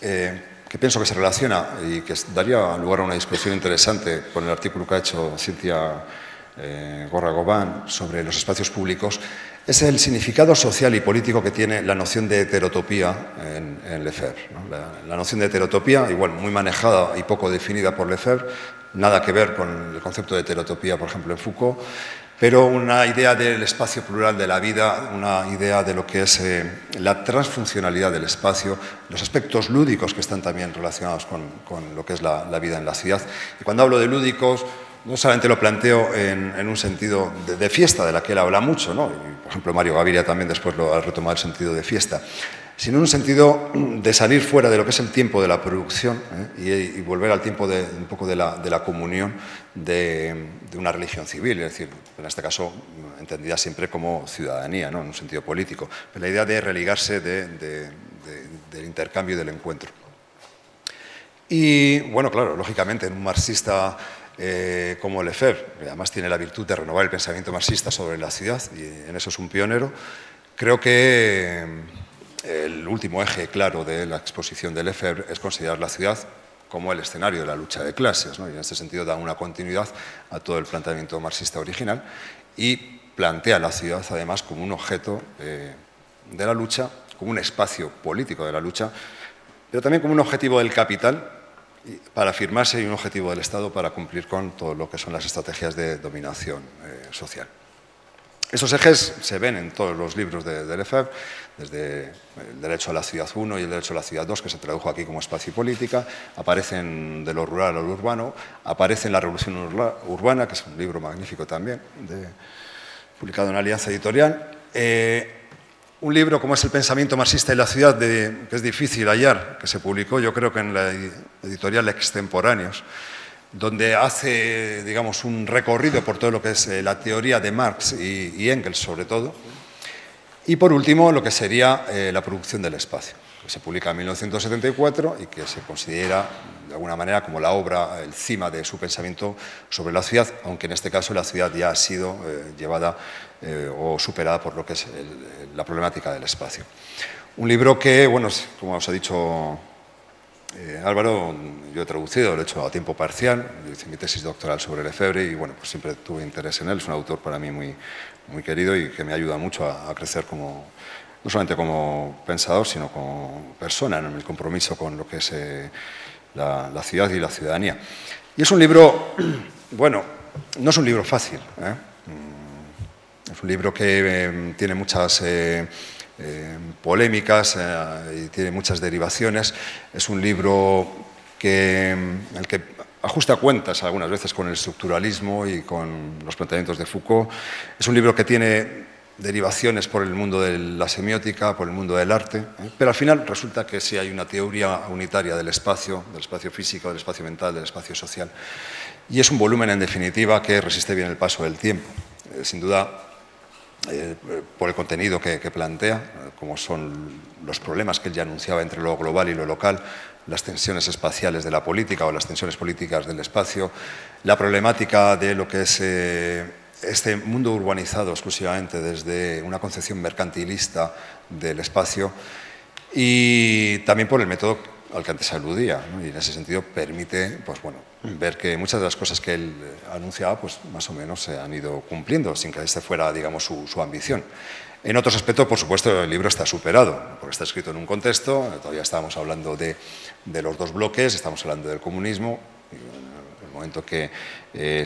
que pienso que se relaciona y que daría lugar a una discusión interesante con el artículo que ha hecho Cintia Gorra-Gobán sobre los espacios públicos, es el significado social y político que tiene la noción de heterotopía en Lefebvre, ¿no? La noción de heterotopía, igual muy manejada y poco definida por Lefebvre, nada que ver con el concepto de heterotopía, por ejemplo, en Foucault, pero una idea del espacio plural de la vida, una idea de lo que es la transfuncionalidad del espacio, los aspectos lúdicos que están también relacionados con lo que es la vida en la ciudad. Y cuando hablo de lúdicos, no solamente lo planteo en un sentido de fiesta, de la que él habla mucho, ¿no? Y, por ejemplo, Mario Gaviria también después lo ha retomado el sentido de fiesta, sino en un sentido de salir fuera de lo que es el tiempo de la producción y volver al tiempo un poco de la comunión de una religión civil, es decir, en este caso entendida siempre como ciudadanía, ¿no? En un sentido político, pero la idea de religarse del intercambio y del encuentro. Y, bueno, claro, lógicamente, en un marxista como Lefebvre, que además tiene la virtud de renovar el pensamiento marxista sobre la ciudad, y en eso es un pionero, creo que el último eje claro de la exposición de Lefebvre es considerar la ciudad como el escenario de la lucha de clases, ¿no? Y en este sentido da una continuidad a todo el planteamiento marxista original y plantea la ciudad además como un objeto de la lucha, como un espacio político de la lucha, pero también como un objetivo del capital para afirmarse y un objetivo del Estado para cumplir con todo lo que son las estrategias de dominación social. Esos ejes se ven en todos los libros de Lefebvre, desde el derecho a la ciudad 1 y el derecho a la ciudad 2, que se tradujo aquí como espacio y política, aparecen de lo rural a lo urbano, aparece en La revolución urbana, que es un libro magnífico también, publicado en Alianza Editorial. Un libro como es El pensamiento marxista y la ciudad, que es difícil hallar, que se publicó yo creo que en la editorial Extemporáneos, donde hace, digamos, un recorrido por todo lo que es la teoría de Marx y Engels, sobre todo. Y, por último, lo que sería la producción del espacio, que se publica en 1974 y que se considera, de alguna manera, como la obra, el cima de su pensamiento sobre la ciudad, aunque en este caso la ciudad ya ha sido llevada o superada por lo que es la problemática del espacio. Un libro que, bueno, como os ha dicho Álvaro, yo he traducido, lo he hecho a tiempo parcial, hice mi tesis doctoral sobre Lefebvre y bueno, pues siempre tuve interés en él, es un autor para mí muy querido y que me ayuda mucho a crecer como, no solamente como pensador, sino como persona, en el compromiso con lo que es la ciudad y la ciudadanía. Y es un libro, bueno, no es un libro fácil, es un libro que tiene muchas polémicas y tiene muchas derivaciones. Es un libro el que ajusta cuentas algunas veces con el estructuralismo y con los planteamientos de Foucault. Es un libro que tiene derivaciones por el mundo de la semiótica, por el mundo del arte, pero al final resulta que sí hay una teoría unitaria del espacio físico, del espacio mental, del espacio social. Y es un volumen, en definitiva, que resiste bien el paso del tiempo. Sin duda, por el contenido que plantea, como son los problemas que él ya anunciaba entre lo global y lo local, las tensiones espaciales de la política o las tensiones políticas del espacio, la problemática de lo que es este mundo urbanizado exclusivamente desde una concepción mercantilista del espacio y también por el método al que antes aludía, ¿no? Y en ese sentido permite pues, bueno, ver que muchas de las cosas que él anunciaba pues, más o menos se han ido cumpliendo sin que este fuera, digamos, su ambición. En otros aspectos, por supuesto, el libro está superado, porque está escrito en un contexto, todavía estábamos hablando de los dos bloques, estamos hablando del comunismo, y en el momento que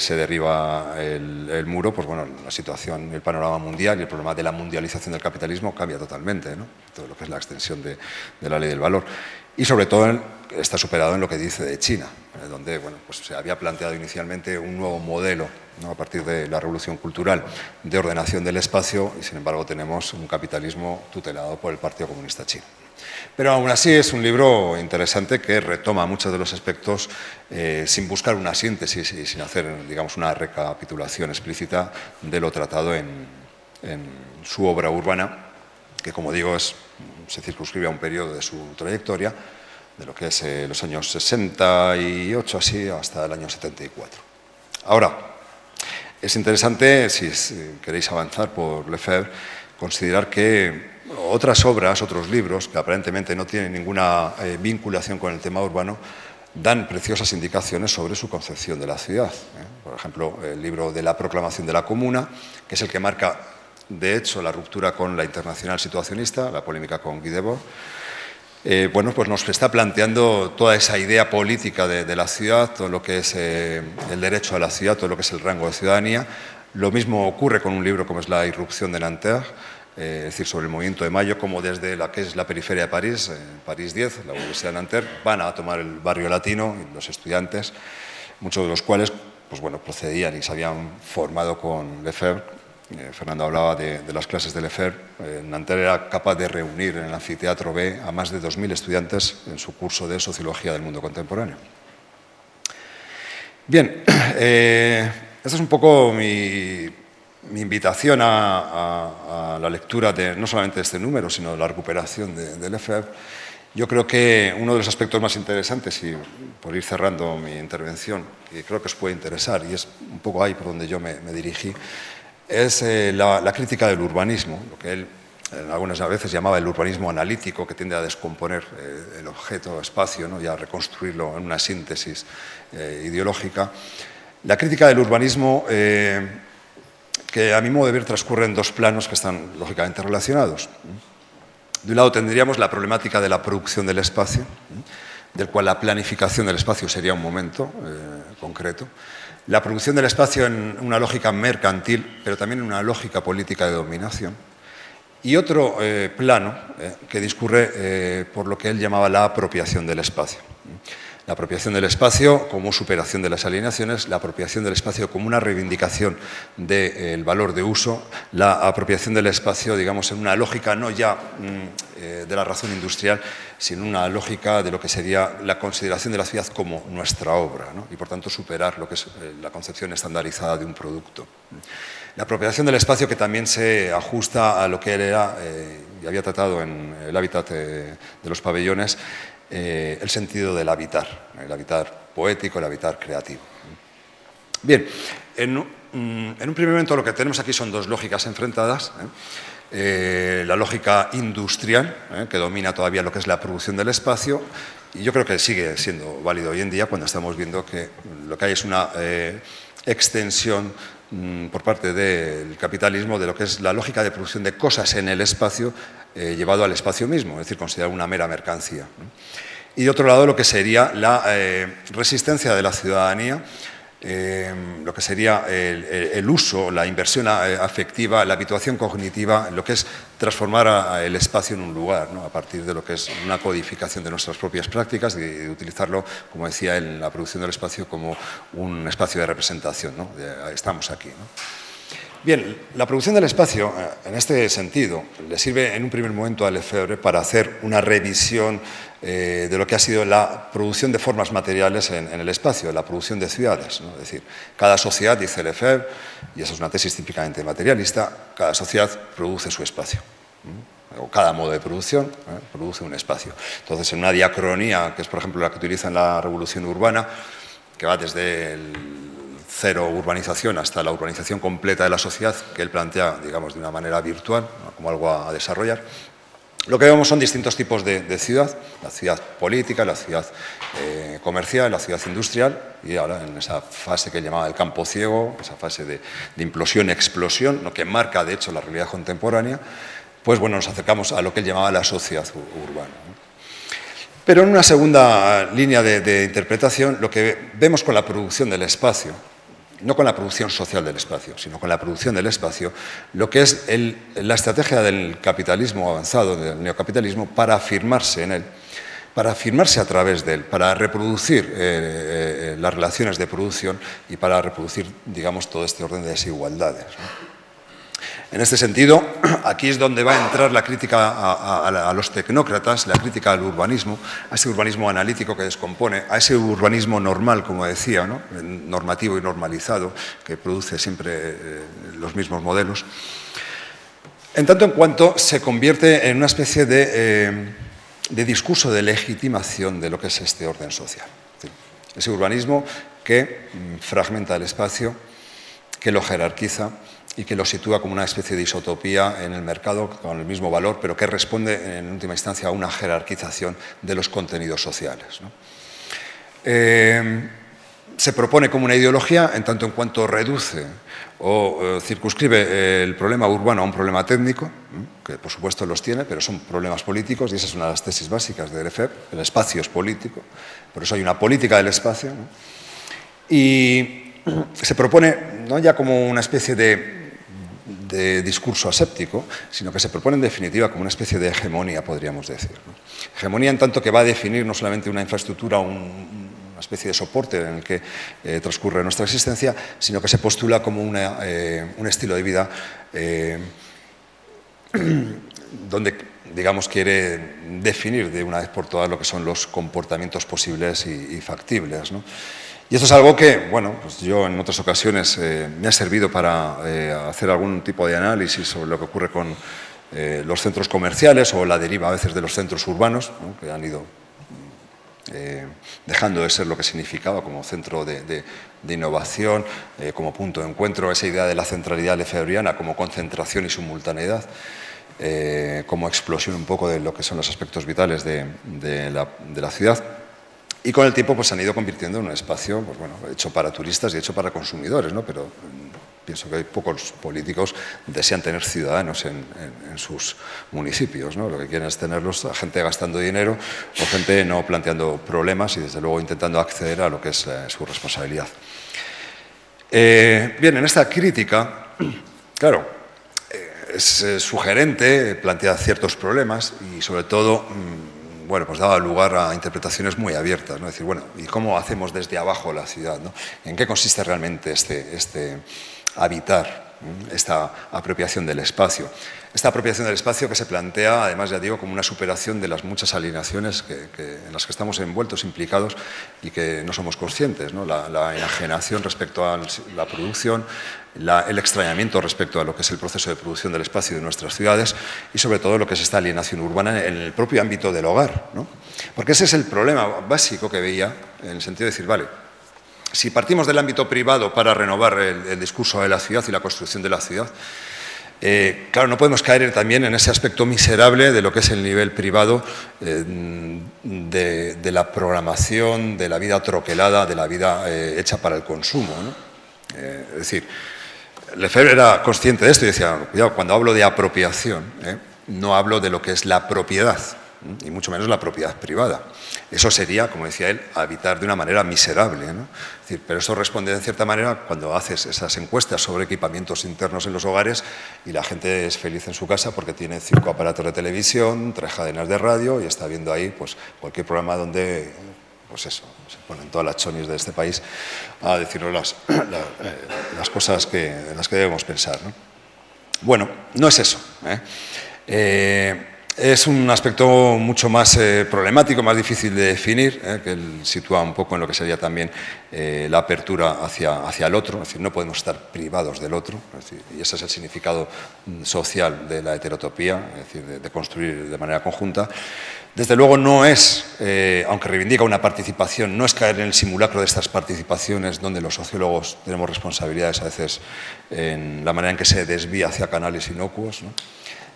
se derriba el muro, pues bueno, la situación, el panorama mundial y el problema de la mundialización del capitalismo cambia totalmente, ¿no? Todo lo que es la extensión de la ley del valor. Y sobre todo está superado en lo que dice de China, donde bueno, pues se había planteado inicialmente un nuevo modelo, ¿no? A partir de la revolución cultural de ordenación del espacio y sin embargo tenemos un capitalismo tutelado por el Partido Comunista Chino. Pero aún así es un libro interesante que retoma muchos de los aspectos sin buscar una síntesis y sin hacer, digamos, una recapitulación explícita de lo tratado en su obra urbana, que como digo se circunscribe a un periodo de su trayectoria, de lo que es los años 68 así hasta el año 74. Ahora, es interesante, si queréis avanzar por Lefebvre, considerar que otras obras, otros libros, que aparentemente no tienen ninguna vinculación con el tema urbano, dan preciosas indicaciones sobre su concepción de la ciudad. Por ejemplo, el libro de la proclamación de la Comuna, que es el que marca, de hecho, la ruptura con la internacional situacionista, la polémica con Guy Debord. Bueno, pues nos está planteando toda esa idea política de la ciudad, todo lo que es el derecho a la ciudad, todo lo que es el rango de ciudadanía. Lo mismo ocurre con un libro como es La irrupción de Nanterre, es decir, sobre el movimiento de mayo, como desde la que es la periferia de París, París 10, la Universidad de Nanterre, van a tomar el barrio latino y los estudiantes, muchos de los cuales pues bueno, procedían y se habían formado con Lefebvre. Fernando hablaba de las clases de Lefebvre. Nanterre era capaz de reunir en el anfiteatro B a más de 2.000 estudiantes en su curso de Sociología del Mundo Contemporáneo. Bien, esta es un poco mi invitación a la lectura no solamente de este número, sino de la recuperación de Lefebvre. Yo creo que uno de los aspectos más interesantes, y por ir cerrando mi intervención, que creo que os puede interesar, y es un poco ahí por donde yo me dirigí, es la crítica del urbanismo, lo que él algunas veces llamaba el urbanismo analítico, que tiende a descomponer el objeto, espacio, ¿no? Y a reconstruirlo en una síntesis ideológica. La crítica del urbanismo, que a mi modo de ver transcurre en dos planos que están lógicamente relacionados. De un lado tendríamos la problemática de la producción del espacio, del cual la planificación del espacio sería un momento concreto. La producción del espacio en una lógica mercantil, pero también en una lógica política de dominación. Y otro plano que discurre por lo que él llamaba la apropiación del espacio. La apropiación del espacio como superación de las alienaciones, la apropiación del espacio como una reivindicación del valor de uso, la apropiación del espacio, digamos, en una lógica no ya de la razón industrial, sino una lógica de lo que sería la consideración de la ciudad como nuestra obra, ¿no? Y por tanto superar lo que es la concepción estandarizada de un producto. La apropiación del espacio que también se ajusta a lo que él era, y había tratado en el hábitat de los pabellones, el sentido del habitar, el habitar poético, el habitar creativo. Bien, en un primer momento lo que tenemos aquí son dos lógicas enfrentadas. La lógica industrial, que domina todavía lo que es la producción del espacio, y yo creo que sigue siendo válido hoy en día cuando estamos viendo que lo que hay es una extensión por parte del capitalismo de lo que es la lógica de producción de cosas en el espacio llevado al espacio mismo, es decir, considerado una mera mercancía, ¿no? Y de otro lado lo que sería la resistencia de la ciudadanía, lo que sería el uso, la inversión afectiva, la habituación cognitiva, lo que es transformar el espacio en un lugar, ¿no? A partir de lo que es una codificación de nuestras propias prácticas y de utilizarlo, como decía, en la producción del espacio como un espacio de representación, ¿no? Estamos aquí, ¿no? Bien, la producción del espacio, en este sentido, le sirve en un primer momento a Lefebvre para hacer una revisión de lo que ha sido la producción de formas materiales en el espacio, la producción de ciudades, ¿no? Es decir, cada sociedad, dice Lefebvre, y esa es una tesis típicamente materialista, cada sociedad produce su espacio. O cada modo de producción produce un espacio. Entonces, en una diacronía, que es por ejemplo la que utiliza en la revolución urbana, que va desde el cero urbanización hasta la urbanización completa de la sociedad, que él plantea, digamos, de una manera virtual, ¿no? Como algo a desarrollar. Lo que vemos son distintos tipos de ciudad, la ciudad política, la ciudad comercial, la ciudad industrial, y ahora en esa fase que él llamaba el campo ciego, esa fase de implosión-explosión, lo que marca de hecho la realidad contemporánea, pues bueno, nos acercamos a lo que él llamaba la sociedad urbana, ¿no? Pero en una segunda línea de interpretación, lo que vemos con la producción del espacio, no con la producción social del espacio, sino con la producción del espacio, lo que es la estrategia del capitalismo avanzado, del neocapitalismo, para afirmarse en él, para afirmarse a través de él, para reproducir las relaciones de producción y para reproducir, digamos, todo este orden de desigualdades, ¿no? En este sentido, aquí es donde va a entrar la crítica a los tecnócratas, la crítica al urbanismo, a ese urbanismo analítico que descompone, a ese urbanismo normal, como decía, ¿no? Normativo y normalizado, que produce siempre los mismos modelos, en tanto en cuanto se convierte en una especie de discurso de legitimación de lo que es este orden social. Ese urbanismo que fragmenta el espacio, que lo jerarquiza y que lo sitúa como una especie de isotopía en el mercado con el mismo valor, pero que responde en última instancia a una jerarquización de los contenidos sociales, ¿no? Se propone como una ideología en tanto en cuanto reduce o circunscribe el problema urbano a un problema técnico, que por supuesto los tiene, pero son problemas políticos, y esa es una de las tesis básicas de Lefebvre: el espacio es político, por eso hay una política del espacio, ¿no? Y se propone no ya como una especie de discurso aséptico, sino que se propone en definitiva como una especie de hegemonía, podríamos decir, ¿no? Hegemonía en tanto que va a definir no solamente una infraestructura, una especie de soporte en el que transcurre nuestra existencia, sino que se postula como un estilo de vida donde, digamos, quiere definir de una vez por todas lo que son los comportamientos posibles y factibles, ¿no? Y esto es algo que, bueno, pues yo en otras ocasiones me ha servido para hacer algún tipo de análisis sobre lo que ocurre con los centros comerciales o la deriva a veces de los centros urbanos, ¿no? Que han ido dejando de ser lo que significaba como centro de innovación, como punto de encuentro, esa idea de la centralidad lefebvriana como concentración y simultaneidad. como explosión un poco de lo que son los aspectos vitales de la ciudad. Y con el tiempo pues, se han ido convirtiendo en un espacio pues, bueno, hecho para turistas y hecho para consumidores, ¿no? Pero pienso que hay pocos políticos que desean tener ciudadanos en sus municipios, ¿no? Lo que quieren es tenerlos a gente gastando dinero o gente no planteando problemas y desde luego intentando acceder a lo que es su responsabilidad. Bien, en esta crítica, claro, es sugerente, plantea ciertos problemas y sobre todo bueno, pues daba lugar a interpretaciones muy abiertas, ¿no? Es decir, bueno, ¿y cómo hacemos desde abajo la ciudad, ¿no? ¿En qué consiste realmente este habitar, esta apropiación del espacio? Esta apropiación del espacio que se plantea, además, ya digo, como una superación de las muchas alienaciones en las que estamos envueltos, implicados y que no somos conscientes, ¿no? La enajenación respecto a la producción, el extrañamiento respecto a lo que es el proceso de producción del espacio de nuestras ciudades y, sobre todo, lo que es esta alienación urbana en el propio ámbito del hogar, ¿no? Porque ese es el problema básico que veía, en el sentido de decir, vale, si partimos del ámbito privado para renovar el discurso de la ciudad y la construcción de la ciudad, claro, no podemos caer también en ese aspecto miserable de lo que es el nivel privado de la programación, de la vida troquelada, de la vida hecha para el consumo, ¿no? Es decir, Lefebvre era consciente de esto y decía, cuidado, cuando hablo de apropiación, no hablo de lo que es la propiedad, y mucho menos la propiedad privada. Eso sería, como decía él, habitar de una manera miserable, ¿no? Es decir, pero eso responde en cierta manera cuando haces esas encuestas sobre equipamientos internos en los hogares y la gente es feliz en su casa porque tiene 5 aparatos de televisión, 3 cadenas de radio y está viendo ahí pues, cualquier programa donde, pues eso, se ponen todas las chonis de este país a decirnos las cosas en las que debemos pensar, ¿no? Bueno, no es eso, es un aspecto mucho más problemático, más difícil de definir, que él sitúa un poco en lo que sería también la apertura hacia el otro, es decir, no podemos estar privados del otro, es decir, y ese es el significado social de la heterotopía, es decir, de construir de manera conjunta. Desde luego no es, aunque reivindica una participación, no es caer en el simulacro de estas participaciones donde los sociólogos tenemos responsabilidades a veces en la manera en que se desvía hacia canales inocuos, ¿no?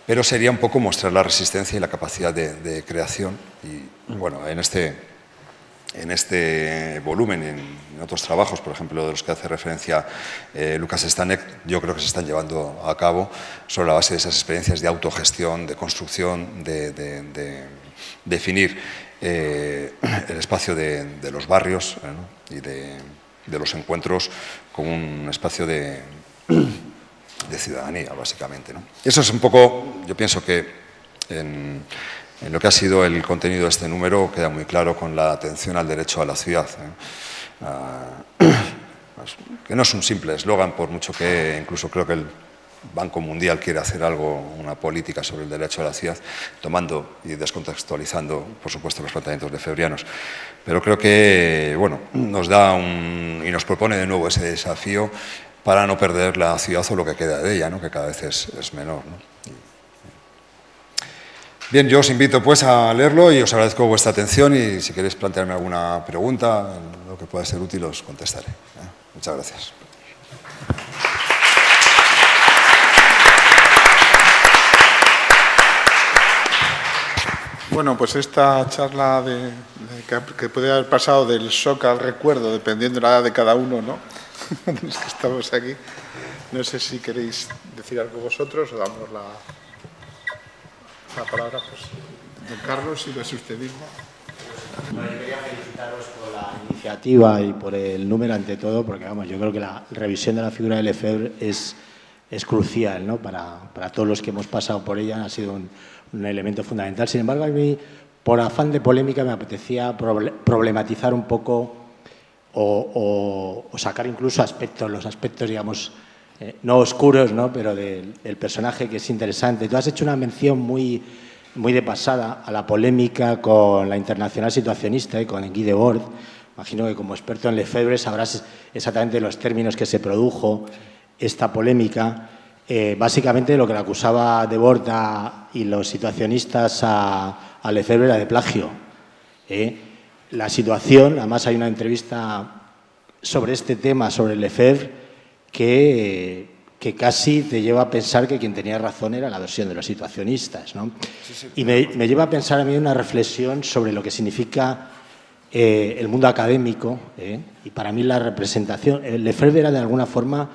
Pero sería un poco mostrar la resistencia y la capacidad de creación. Y bueno, en este volumen y en otros trabajos, por ejemplo, de los que hace referencia Lucas Stanek, yo creo que se están llevando a cabo sobre la base de esas experiencias de autogestión, de construcción, de definir el espacio de los barrios, ¿no? Y de los encuentros como un espacio de ciudadanía, básicamente, ¿no? Eso es un poco, yo pienso que en lo que ha sido el contenido de este número queda muy claro con la atención al derecho a la ciudad, que no es un simple eslogan, por mucho que incluso creo que el Banco Mundial quiere hacer algo, una política sobre el derecho a la ciudad, tomando y descontextualizando, por supuesto, los planteamientos lefebvrianos. Pero creo que, bueno, nos da y nos propone de nuevo ese desafío para no perder la ciudad o lo que queda de ella, ¿no? Que cada vez es menor, ¿no? Bien, yo os invito pues a leerlo y os agradezco vuestra atención y si queréis plantearme alguna pregunta, lo que pueda ser útil, os contestaré. Muchas gracias. Bueno, pues esta charla que puede haber pasado del shock al recuerdo, dependiendo de la edad de cada uno, ¿no? Los que estamos aquí. No sé si queréis decir algo vosotros o damos la palabra, pues, don Carlos, si lo es usted mismo. Bueno, yo quería felicitaros por la iniciativa y por el número ante todo, porque vamos, yo creo que la revisión de la figura de Lefebvre es crucial, ¿no? Para todos los que hemos pasado por ella, ha sido un elemento fundamental. Sin embargo, a mí, por afán de polémica, me apetecía problematizar un poco o sacar incluso los aspectos, digamos, no oscuros, ¿no? Pero del personaje, que es interesante. Tú has hecho una mención muy de pasada a la polémica con la Internacional Situacionista y con Guy Debord. Imagino que como experto en Lefebvre sabrás exactamente los términos que se produjo esta polémica. Básicamente lo que le acusaba Debord y los situacionistas a Lefebvre era de plagio. La situación, además hay una entrevista sobre este tema, sobre Lefebvre, que que casi te lleva a pensar que quien tenía razón era la versión de los situacionistas, ¿no? Y me lleva a pensar a mí una reflexión sobre lo que significa el mundo académico, y para mí la representación, Lefebvre era de alguna forma,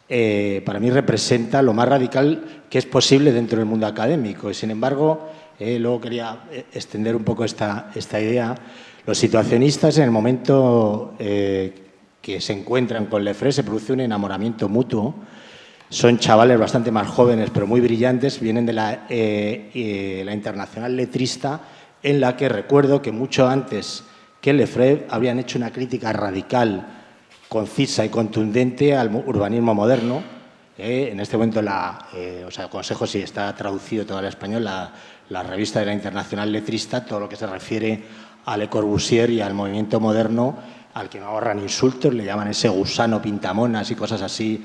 para mí representa lo más radical que es posible dentro del mundo académico. Y sin embargo, luego quería extender un poco esta idea. Los situacionistas, en el momento que se encuentran con Lefebvre, se produce un enamoramiento mutuo. Son chavales bastante más jóvenes, pero muy brillantes, vienen de la Internacional Letrista, en la que recuerdo que mucho antes que Lefebvre habrían hecho una crítica radical, concisa y contundente al urbanismo moderno. En este momento, os aconsejo, si está traducido todo al español, la revista de la Internacional Letrista, todo lo que se refiere a Le Corbusier y al movimiento moderno, al que no ahorran insultos, le llaman ese gusano pintamonas y cosas así,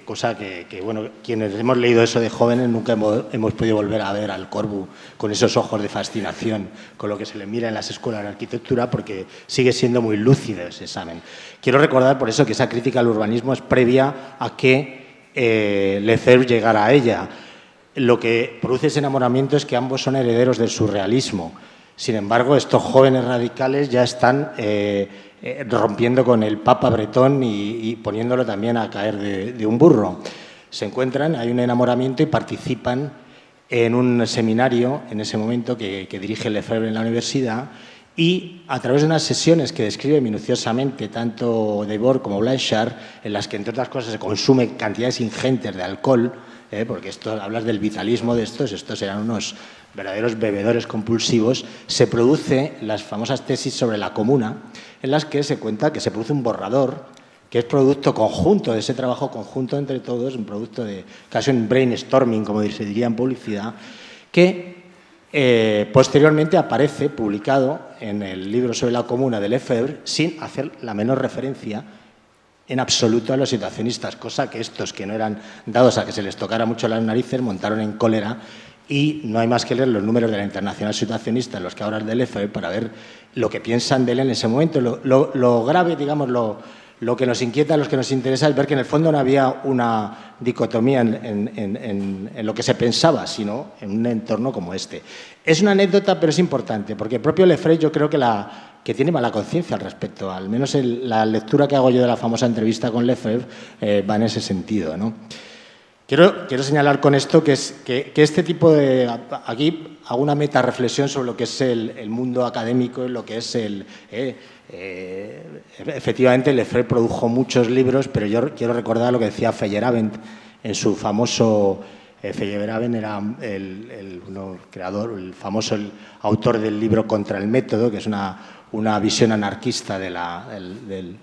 cosa que, bueno, quienes hemos leído eso de jóvenes nunca hemos podido volver a ver al Corbu con esos ojos de fascinación, con lo que se le mira en las escuelas de arquitectura, porque sigue siendo muy lúcido ese examen. Quiero recordar por eso que esa crítica al urbanismo es previa a que Lefebvre llegara a ella. Lo que produce ese enamoramiento es que ambos son herederos del surrealismo. Sin embargo, estos jóvenes radicales ya están rompiendo con el Papa bretón y poniéndolo también a caer de un burro. Se encuentran, hay un enamoramiento y participan en un seminario, en ese momento, que dirige Lefebvre en la universidad, y a través de unas sesiones que describe minuciosamente tanto Debord como Blanchard, en las que, entre otras cosas, se consumen cantidades ingentes de alcohol, porque hablas del vitalismo de estos eran unos verdaderos bebedores compulsivos, se produce las famosas tesis sobre la comuna, en las que se cuenta que se produce un borrador, que es producto conjunto de ese trabajo conjunto entre todos, un producto de casi un brainstorming, como se diría en publicidad, que posteriormente aparece publicado en el libro sobre la comuna de Lefebvre sin hacer la menor referencia en absoluto a los situacionistas, cosa que estos, que no eran dados a que se les tocara mucho las narices, montaron en cólera. Y no hay más que leer los números de la Internacional Situacionista, los que ahora es de Lefebvre, para ver lo que piensan de él en ese momento. Lo grave, digamos, lo que nos inquieta, lo que nos interesa es ver que en el fondo no había una dicotomía en lo que se pensaba, sino en un entorno como este. Es una anécdota, pero es importante, porque el propio Lefebvre yo creo que tiene mala conciencia al respecto. Al menos la lectura que hago yo de la famosa entrevista con Lefebvre va en ese sentido, ¿no? Quiero señalar con esto que este tipo de... Aquí hago una metarreflexión sobre lo que es el mundo académico y lo que es efectivamente, Lefebvre produjo muchos libros, pero yo quiero recordar lo que decía Feyerabend en su famoso... Feyerabend era el autor del libro Contra el método, que es una visión anarquista del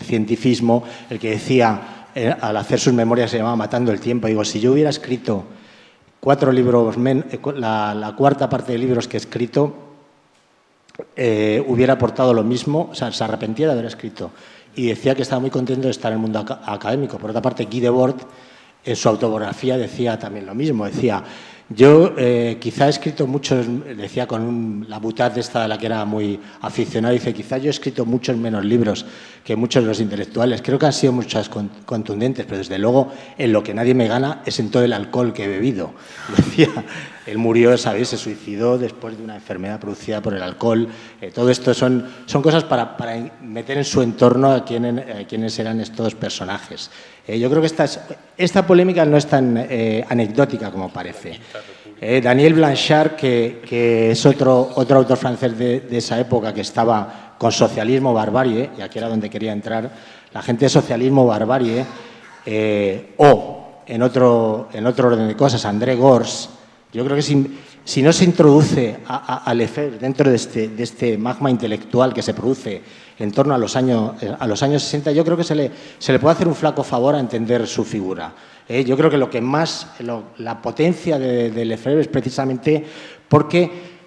cientifismo, el que decía... al hacer sus memorias se llamaba Matando el tiempo. Digo, si yo hubiera escrito 4 libros, la cuarta parte de libros que he escrito, hubiera aportado lo mismo, o sea, se arrepentía de haber escrito. Y decía que estaba muy contento de estar en el mundo académico. Por otra parte, Guy Debord, en su autobiografía, decía también lo mismo. Decía, yo quizá he escrito muchos, decía con la butad esta de la que era muy aficionado, dice, quizá yo he escrito muchos menos libros que muchos de los intelectuales. Creo que han sido muchas contundentes, pero desde luego en lo que nadie me gana es en todo el alcohol que he bebido. Decía, él murió, ¿sabéis? Se suicidó después de una enfermedad producida por el alcohol. Todo esto son cosas para meter en su entorno a quienes eran estos personajes. Yo creo que esta polémica no es tan anecdótica como parece. Daniel Blanchard, que es otro autor francés de esa época que estaba con Socialismo, Barbarie, y aquí era donde quería entrar, la gente de Socialismo, Barbarie, o en otro orden de cosas, André Gorz. Yo creo que si no se introduce a Lefebvre dentro de este magma intelectual que se produce en torno a los años 60, yo creo que se le puede hacer un flaco favor a entender su figura. Yo creo que lo que más, la potencia de Lefebvre es precisamente porque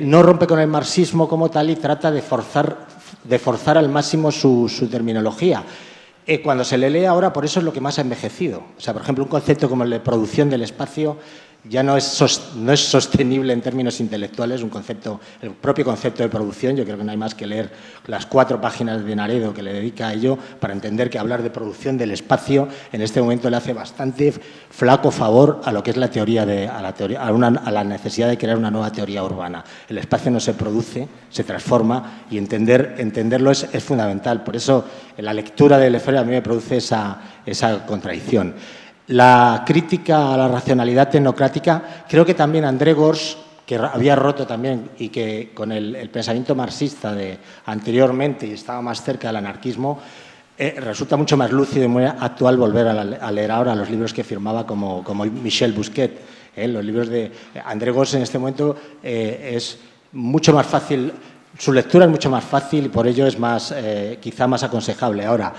no rompe con el marxismo como tal y trata de forzar al máximo su terminología. Cuando se le lee ahora, por eso es lo que más ha envejecido. O sea, por ejemplo, un concepto como el de producción del espacio ya no es sostenible en términos intelectuales, el propio concepto de producción. Yo creo que no hay más que leer las 4 páginas de Naredo que le dedica a ello para entender que hablar de producción del espacio en este momento le hace bastante flaco favor a lo que es la teoría a la necesidad de crear una nueva teoría urbana. El espacio no se produce, se transforma, y entenderlo es fundamental. Por eso la lectura de Lefebvre a mí me produce esa contradicción. La crítica a la racionalidad tecnocrática, creo que también André Gorz, que había roto también y que con el pensamiento marxista de anteriormente y estaba más cerca del anarquismo, resulta mucho más lúcido y muy actual volver a leer ahora los libros que firmaba como Michel Busquet. Los libros de André Gorz en este momento es mucho más fácil, su lectura es mucho más fácil y por ello es quizá más aconsejable ahora.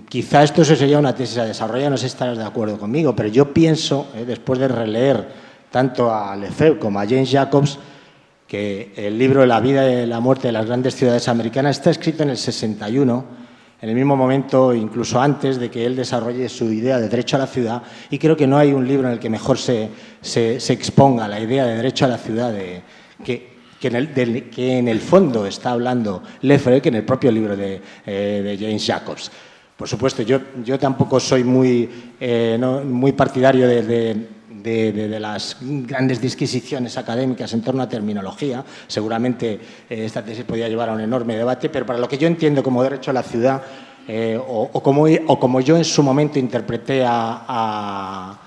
Quizá esto sería una tesis a desarrollar, no sé si estarás de acuerdo conmigo, pero yo pienso, después de releer tanto a Lefebvre como a James Jacobs, que el libro La vida y la muerte de las grandes ciudades americanas está escrito en el 61, en el mismo momento, incluso antes de que él desarrolle su idea de derecho a la ciudad, y creo que no hay un libro en el que mejor se exponga la idea de derecho a la ciudad que en el fondo está hablando Lefebvre, que en el propio libro de James Jacobs. Por supuesto, yo tampoco soy muy partidario de las grandes disquisiciones académicas en torno a terminología. Seguramente esta tesis podría llevar a un enorme debate, pero para lo que yo entiendo como derecho a la ciudad, o como yo en su momento interpreté a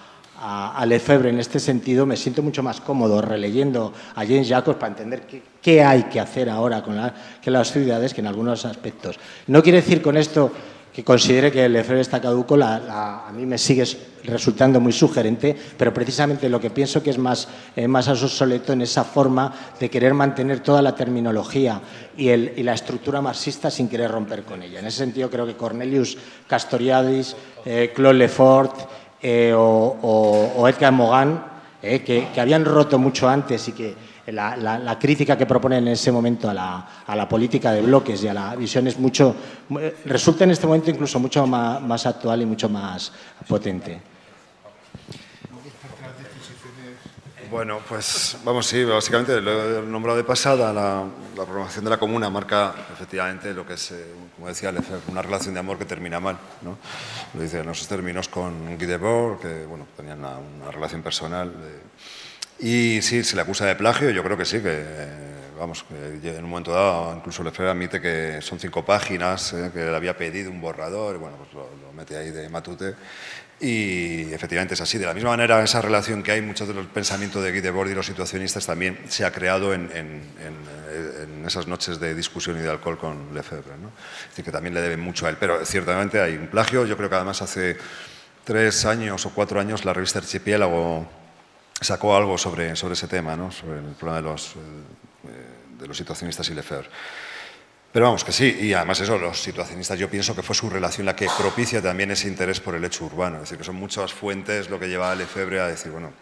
Lefebvre en este sentido, me siento mucho más cómodo releyendo a James Jacobs para entender qué hay que hacer ahora con las ciudades, que en algunos aspectos. No quiere decir con esto que considere que Lefebvre está caduco, a mí me sigue resultando muy sugerente, pero precisamente lo que pienso que es más obsoleto en esa forma de querer mantener toda la terminología y la estructura marxista sin querer romper con ella. En ese sentido creo que Cornelius Castoriadis, Claude Lefort o Edgar Morin, que habían roto mucho antes y que la crítica que proponen en ese momento a la política de bloques y a la visión resulta en este momento incluso mucho más actual y mucho más potente. Bueno, pues vamos, sí, básicamente lo he nombrado de pasada. La programación de la comuna marca efectivamente lo que es, como decía Lefebvre, una relación de amor que termina mal, ¿no? Lo dice en esos términos con Guy Debord, que bueno, tenían una relación personal. Y sí, se le acusa de plagio, yo creo que sí, vamos, que en un momento dado incluso Lefebvre admite que son 5 páginas, que le había pedido un borrador, y bueno, pues lo mete ahí de matute. Y efectivamente es así. De la misma manera, esa relación que hay, muchos de los pensamientos de Guy Debord y los situacionistas también se ha creado en esas noches de discusión y de alcohol con Lefebvre, ¿no? Es decir, que también le deben mucho a él. Pero ciertamente hay un plagio. Yo creo que además hace 3 años o 4 años la revista Archipiélago sacó algo sobre ese tema, ¿no? Sobre el problema de los situacionistas y Lefebvre. Pero vamos, que sí, y además eso, los situacionistas, yo pienso que fue su relación la que propicia también ese interés por el hecho urbano, es decir, que son muchas fuentes lo que lleva a Lefebvre a decir, bueno,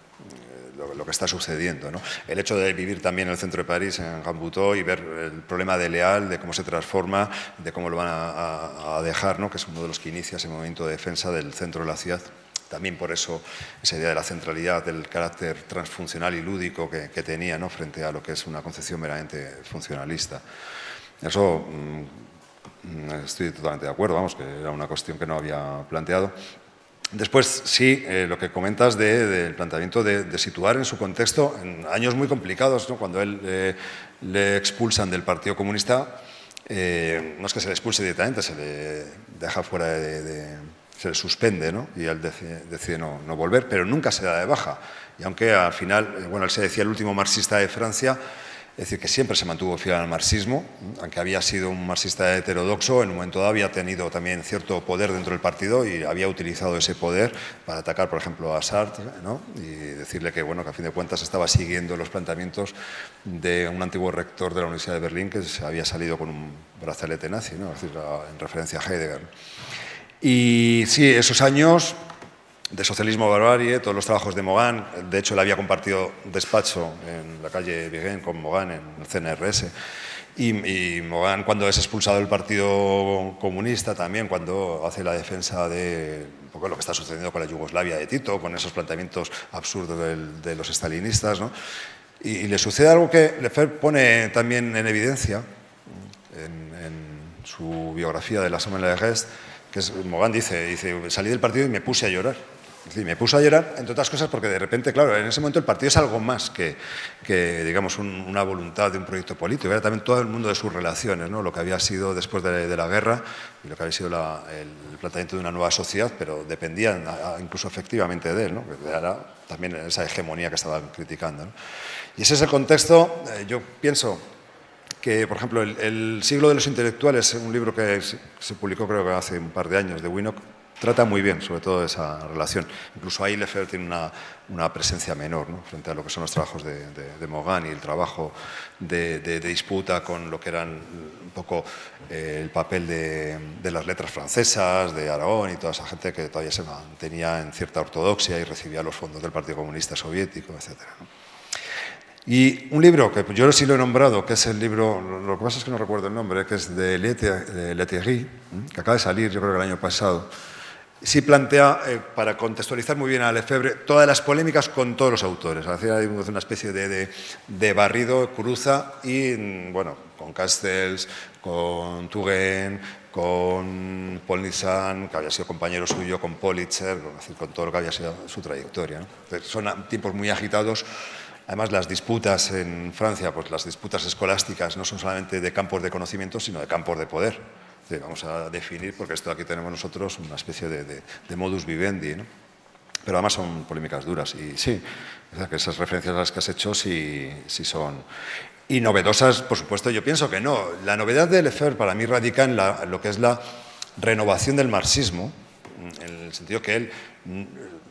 lo que está sucediendo, ¿no? El hecho de vivir también en el centro de París, en Rambuteau, y ver el problema de Leal, de cómo se transforma, de cómo lo van a dejar, ¿no? Que es uno de los que inicia ese movimiento de defensa del centro de la ciudad. También por eso esa idea de la centralidad, del carácter transfuncional y lúdico que tenía, ¿no? Frente a lo que es una concepción meramente funcionalista. Eso estoy totalmente de acuerdo, vamos, que era una cuestión que no había planteado. Después, sí, lo que comentas del planteamiento de situar en su contexto, en años muy complicados, ¿no? Cuando él le expulsan del Partido Comunista, no es que se le expulse directamente, se le deja fuera se le suspende, ¿no? Y él decide no volver, pero nunca se da de baja. Y aunque al final, bueno, él se decía el último marxista de Francia, es decir, que siempre se mantuvo fiel al marxismo, aunque había sido un marxista heterodoxo, en un momento dado había tenido también cierto poder dentro del partido y había utilizado ese poder para atacar, por ejemplo, a Sartre, ¿no? Y decirle que, bueno, que a fin de cuentas estaba siguiendo los planteamientos de un antiguo rector de la Universidad de Berlín que se había salido con un brazalete nazi, ¿no? Es decir, en referencia a Heidegger. Y sí, esos años de socialismo barbarie, todos los trabajos de Morin, de hecho él había compartido despacho en la calle Vigén con Morin en el CNRS, Y Mogán, cuando es expulsado del Partido Comunista, también cuando hace la defensa de un poco lo que está sucediendo con la Yugoslavia de Tito, con esos planteamientos absurdos de los estalinistas, ¿no? Y le sucede algo que Lefebvre pone también en evidencia en su biografía de la Semaine de Rest, que es, Mogán dice, salí del partido y me puse a llorar. Es decir, me puse a llorar, entre otras cosas, porque de repente, claro, en ese momento el partido es algo más que digamos, una voluntad de un proyecto político. Era también todo el mundo de sus relaciones, ¿no? Lo que había sido después de la guerra y lo que había sido el planteamiento de una nueva sociedad, pero dependían incluso efectivamente de él, ¿no? Era también esa hegemonía que estaban criticando, ¿no? Y ese es el contexto. Yo pienso que, por ejemplo, el siglo de los intelectuales, un libro que se publicó creo que hace un par de años, de Winnock, trata muy bien, sobre todo, esa relación. Incluso ahí Lefebvre tiene una presencia menor, ¿no? Frente a lo que son los trabajos de Mogán y el trabajo de disputa con lo que eran un poco el papel de las letras francesas, de Aragón y toda esa gente que todavía se mantenía en cierta ortodoxia y recibía los fondos del Partido Comunista Soviético, etc., ¿no? Y un libro que yo sí lo he nombrado, que es el libro, lo que pasa es que no recuerdo el nombre, que es de Lettieri, que acaba de salir, yo creo que el año pasado. Sí plantea, para contextualizar muy bien a Lefebvre, todas las polémicas con todos los autores. Es decir, hay una especie de barrido, cruza, y bueno, con Castells, con Touraine, con Paul Nizan, que había sido compañero suyo, con Politzer, con todo lo que había sido su trayectoria, ¿no? Son tiempos muy agitados. Además, las disputas en Francia, pues las disputas escolásticas no son solamente de campos de conocimiento, sino de campos de poder. Vamos a definir, porque esto aquí tenemos nosotros una especie de modus vivendi, ¿no? Pero además son polémicas duras. Y sí, o sea, que esas referencias a las que has hecho sí son. Y novedosas, por supuesto, yo pienso que no. La novedad de Lefebvre para mí radica en lo que es la renovación del marxismo, en el sentido que él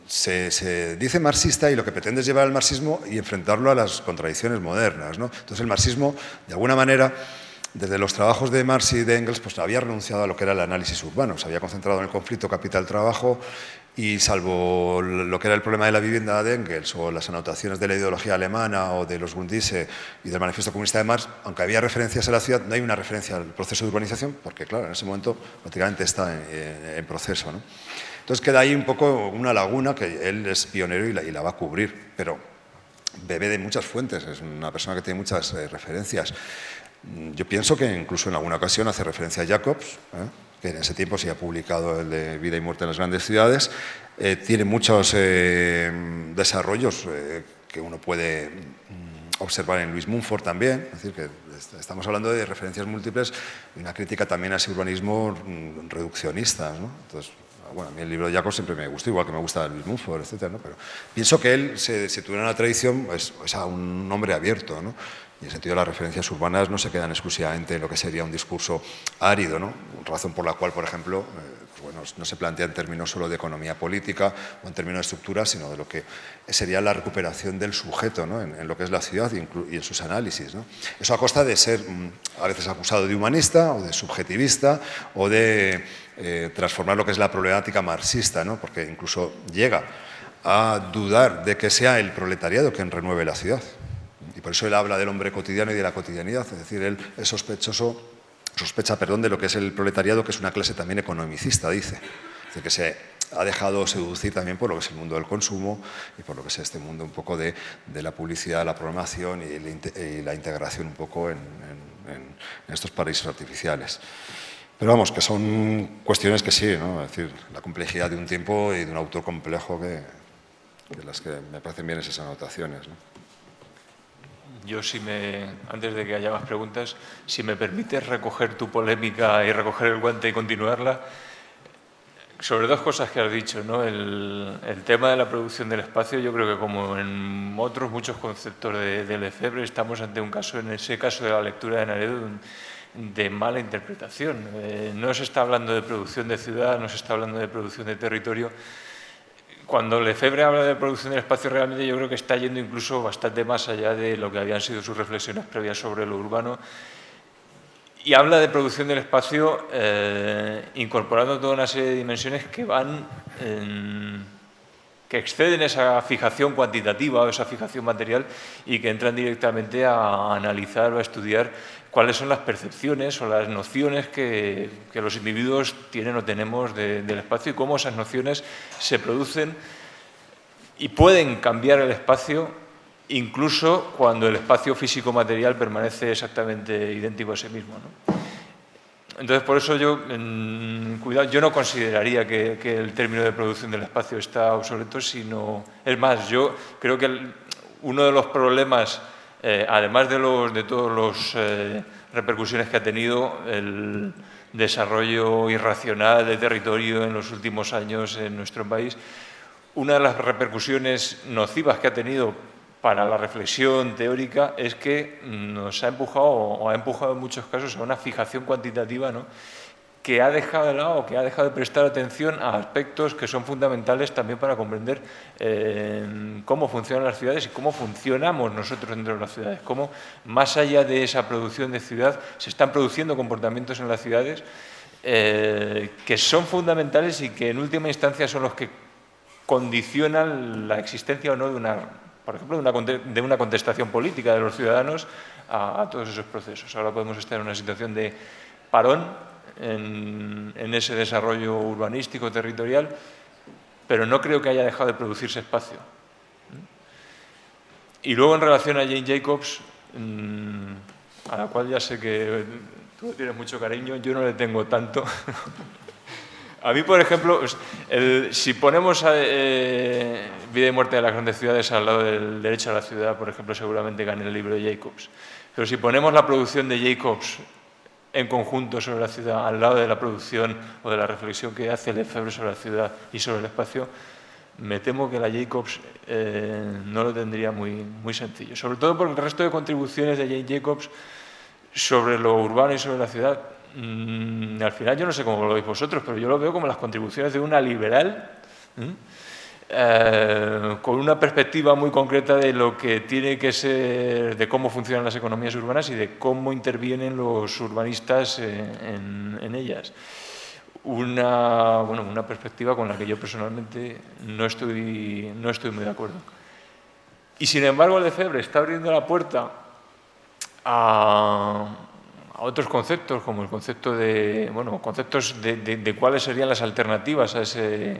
se dice marxista y lo que pretende es llevar al marxismo y enfrentarlo a las contradicciones modernas, ¿no? Entonces el marxismo, de alguna manera, desde los trabajos de Marx y de Engels, pues había renunciado a lo que era el análisis urbano, se había concentrado en el conflicto capital-trabajo y, salvo lo que era el problema de la vivienda de Engels o las anotaciones de la ideología alemana o de los Grundrisse y del manifiesto comunista de Marx, aunque había referencias a la ciudad, no hay una referencia al proceso de urbanización porque, claro, en ese momento prácticamente está en proceso, ¿no? Entonces queda ahí un poco una laguna que él es pionero y la va a cubrir, pero bebe de muchas fuentes, es una persona que tiene muchas referencias. Yo pienso que incluso en alguna ocasión hace referencia a Jacobs, que en ese tiempo sí ha publicado el de Vida y Muerte en las Grandes Ciudades. Tiene muchos desarrollos que uno puede observar en Luis Mumford también, es decir, que estamos hablando de referencias múltiples y una crítica también a ese urbanismo reduccionista, ¿no? Entonces, bueno, a mí el libro de Jacobs siempre me gustó, igual que me gusta Luis Mumford, etc., ¿no? Pero pienso que él se tuviera una tradición, pues a un hombre abierto, ¿no? Y en el sentido de las referencias urbanas no se quedan exclusivamente en lo que sería un discurso árido, ¿no? Razón por la cual, por ejemplo, bueno, no se plantea en términos solo de economía política o en términos de estructura, sino de lo que sería la recuperación del sujeto, ¿no? en lo que es la ciudad y en sus análisis, ¿no? Eso a costa de ser a veces acusado de humanista o de subjetivista o de transformar lo que es la problemática marxista, ¿no? Porque incluso llega a dudar de que sea el proletariado quien renueve la ciudad. Y por eso él habla del hombre cotidiano y de la cotidianidad, es decir, él es sospecha de lo que es el proletariado, que es una clase también economicista, dice. Es decir, que se ha dejado seducir también por lo que es el mundo del consumo y por lo que es este mundo un poco de la publicidad, la programación y la integración un poco en estos paraísos artificiales. Pero vamos, que son cuestiones que sí, ¿no? Es decir, la complejidad de un tiempo y de un autor complejo que las que me parecen bien esas anotaciones, ¿no? Yo, antes de que haya más preguntas, si me permites recoger tu polémica y recoger el guante y continuarla, sobre dos cosas que has dicho, ¿no? El tema de la producción del espacio, yo creo que como en otros muchos conceptos de Lefebvre, estamos ante un caso, en ese caso de la lectura de Naredo, de mala interpretación. No se está hablando de producción de ciudad, no se está hablando de producción de territorio. Cuando Lefebvre habla de producción del espacio, realmente yo creo que está yendo incluso bastante más allá de lo que habían sido sus reflexiones previas sobre lo urbano. Y habla de producción del espacio incorporando toda una serie de dimensiones que van que exceden esa fijación cuantitativa o esa fijación material y que entran directamente a analizar o a estudiar cuáles son las percepciones o las nociones que los individuos tienen o tenemos del espacio y cómo esas nociones se producen y pueden cambiar el espacio incluso cuando el espacio físico-material permanece exactamente idéntico a sí mismo, ¿no? Entonces, por eso yo no consideraría que el término de producción del espacio está obsoleto, sino... Es más, yo creo que uno de los problemas, además de todas las repercusiones que ha tenido el desarrollo irracional de territorio en los últimos años en nuestro país, una de las repercusiones nocivas que ha tenido para la reflexión teórica es que nos ha empujado, o ha empujado en muchos casos, a una fijación cuantitativa, ¿no?, que ha dejado de lado, que ha dejado de prestar atención a aspectos que son fundamentales también para comprender cómo funcionan las ciudades y cómo funcionamos nosotros dentro de las ciudades, cómo más allá de esa producción de ciudad se están produciendo comportamientos en las ciudades que son fundamentales y que en última instancia son los que condicionan la existencia o no por ejemplo, de una contestación política de los ciudadanos a todos esos procesos. Ahora podemos estar en una situación de parón en ese desarrollo urbanístico, territorial, pero no creo que haya dejado de producirse espacio. Y luego, en relación a Jane Jacobs, a la cual ya sé que tú tienes mucho cariño, yo no le tengo tanto. A mí, por ejemplo, si ponemos Vida y muerte de las grandes ciudades al lado del derecho a la ciudad, por ejemplo, seguramente gane el libro de Jacobs. Pero si ponemos la producción de Jacobs en conjunto sobre la ciudad al lado de la producción o de la reflexión que hace Lefebvre sobre la ciudad y sobre el espacio, me temo que la Jacobs no lo tendría muy sencillo. Sobre todo porque el resto de contribuciones de Jane Jacobs sobre lo urbano y sobre la ciudad, al final yo no sé cómo lo veis vosotros, pero yo lo veo como las contribuciones de una liberal, con una perspectiva muy concreta de lo que tiene que ser, de cómo funcionan las economías urbanas y de cómo intervienen los urbanistas en ellas. Una perspectiva con la que yo personalmente no estoy muy de acuerdo. Y sin embargo, Lefebvre está abriendo la puerta a otros conceptos, como el concepto de cuáles serían las alternativas a ese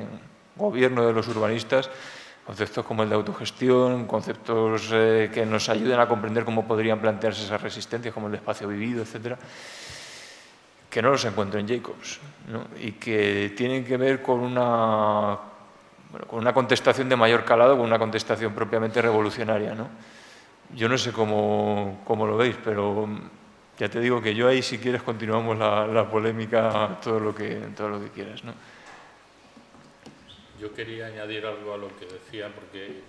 gobierno de los urbanistas, conceptos como el de autogestión, conceptos que nos ayuden a comprender cómo podrían plantearse esas resistencias, como el de espacio vivido, etcétera, que no los encuentro en Jacobs, ¿no? Y que tienen que ver con una contestación de mayor calado, con una contestación propiamente revolucionaria, ¿no? Yo no sé cómo lo veis, pero ya te digo que yo ahí, si quieres, continuamos la polémica, todo lo que quieras, ¿no? Yo quería añadir algo a lo que decía, porque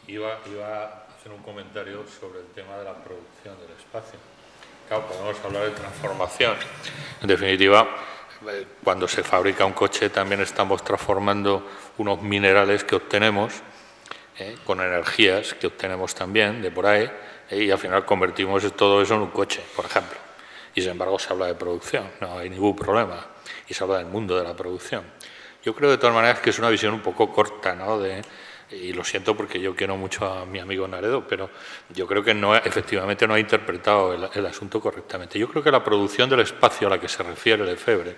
iba a hacer un comentario sobre el tema de la producción del espacio. Claro, podemos hablar de transformación. En definitiva, cuando se fabrica un coche también estamos transformando unos minerales que obtenemos con energías que obtenemos también de por ahí, y al final convertimos todo eso en un coche, por ejemplo. Y sin embargo se habla de producción, no hay ningún problema, y se habla del mundo de la producción. Yo creo de todas maneras que es una visión un poco corta, ¿no? Y lo siento porque yo quiero mucho a mi amigo Naredo, pero yo creo que efectivamente no ha interpretado el asunto correctamente. Yo creo que la producción del espacio a la que se refiere Lefebvre,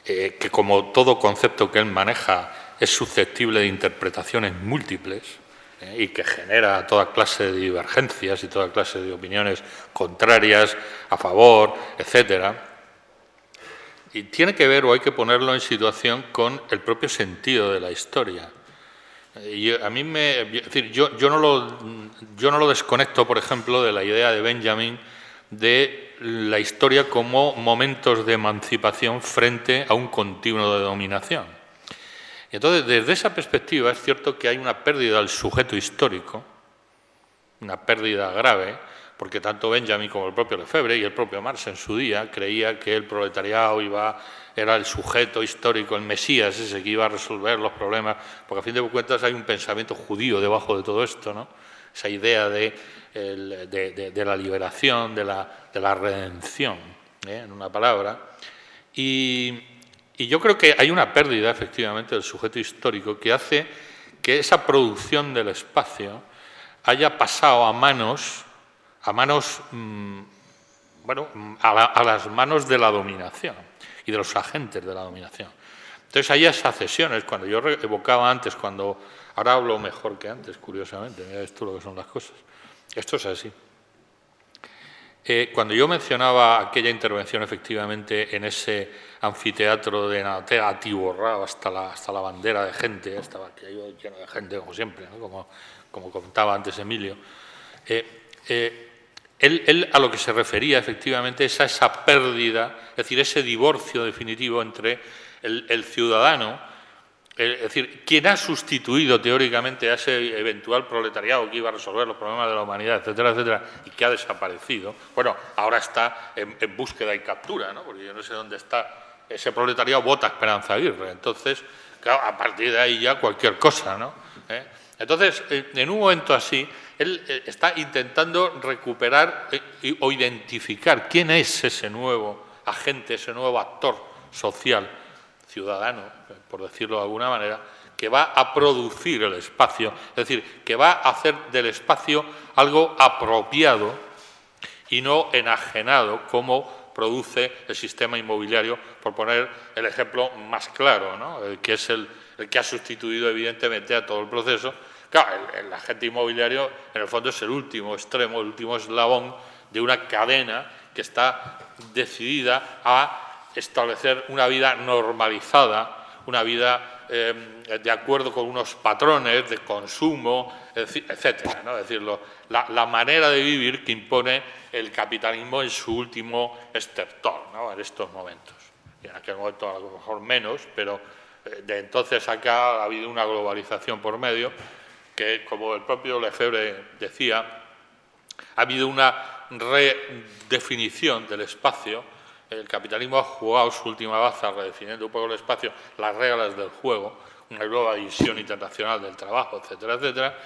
que como todo concepto que él maneja es susceptible de interpretaciones múltiples y que genera toda clase de divergencias y toda clase de opiniones contrarias, a favor, etcétera, y tiene que ver, o hay que ponerlo en situación, con el propio sentido de la historia. Yo no lo desconecto, por ejemplo, de la idea de Benjamin de la historia como momentos de emancipación frente a un continuo de dominación. Y entonces, desde esa perspectiva, es cierto que hay una pérdida del sujeto histórico, una pérdida grave, porque tanto Benjamin como el propio Lefebvre y el propio Marx en su día creía que el proletariado era el sujeto histórico, el Mesías ese que iba a resolver los problemas, porque a fin de cuentas hay un pensamiento judío debajo de todo esto, ¿no? Esa idea de la liberación, de la redención, en una palabra. Y yo creo que hay una pérdida, efectivamente, del sujeto histórico que hace que esa producción del espacio haya pasado a las manos de la dominación y de los agentes de la dominación. Entonces hay esas cesiones, cuando yo evocaba antes, ahora hablo mejor que antes, curiosamente, mira esto lo que son las cosas. Esto es así. Cuando yo mencionaba aquella intervención efectivamente en ese anfiteatro de Natea atiborrado hasta la bandera de gente, estaba aquello lleno de gente como siempre, ¿no? como contaba antes Emilio, él a lo que se refería efectivamente es a esa pérdida, es decir, ese divorcio definitivo entre el ciudadano, es decir, quien ha sustituido teóricamente a ese eventual proletariado que iba a resolver los problemas de la humanidad, etcétera, etcétera, y que ha desaparecido. Bueno, ahora está en búsqueda y captura, ¿no? Porque yo no sé dónde está ese proletariado, vota Esperanza Aguirre. Entonces, claro, a partir de ahí ya cualquier cosa, ¿no? Entonces, en un momento así, él está intentando recuperar o identificar quién es ese nuevo agente, ese nuevo actor social, ciudadano, por decirlo de alguna manera, que va a producir el espacio, es decir, que va a hacer del espacio algo apropiado y no enajenado, como produce el sistema inmobiliario, por poner el ejemplo más claro, ¿no? El que es el que ha sustituido evidentemente a todo el proceso. Claro, el agente inmobiliario en el fondo es el último extremo, el último eslabón de una cadena que está decidida a establecer una vida normalizada, una vida de acuerdo con unos patrones de consumo, etcétera, ¿no? Es decir, la manera de vivir que impone el capitalismo en su último estertor, ¿no? En estos momentos. Y en aquel momento a lo mejor menos, pero de entonces acá ha habido una globalización por medio que, como el propio Lefebvre decía, ha habido una redefinición del espacio. El capitalismo ha jugado su última baza redefiniendo un poco el espacio, las reglas del juego, una nueva división internacional del trabajo, etcétera, etcétera,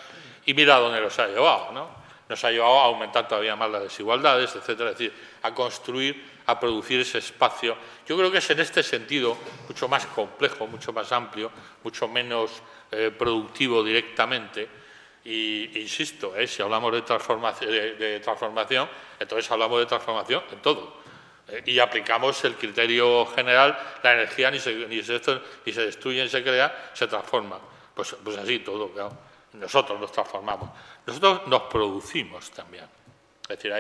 y mira dónde nos ha llevado, ¿no? Nos ha llevado a aumentar todavía más las desigualdades, etcétera, es decir, a construir, a producir ese espacio. Yo creo que es en este sentido mucho más complejo, mucho más amplio, mucho menos productivo directamente. Y insisto, si hablamos de transformación, entonces hablamos de transformación en todo. Y aplicamos el criterio general, la energía ni se destruye ni se crea, se transforma. Pues así todo, claro. Nosotros nos transformamos. Nosotros nos producimos también. Es decir,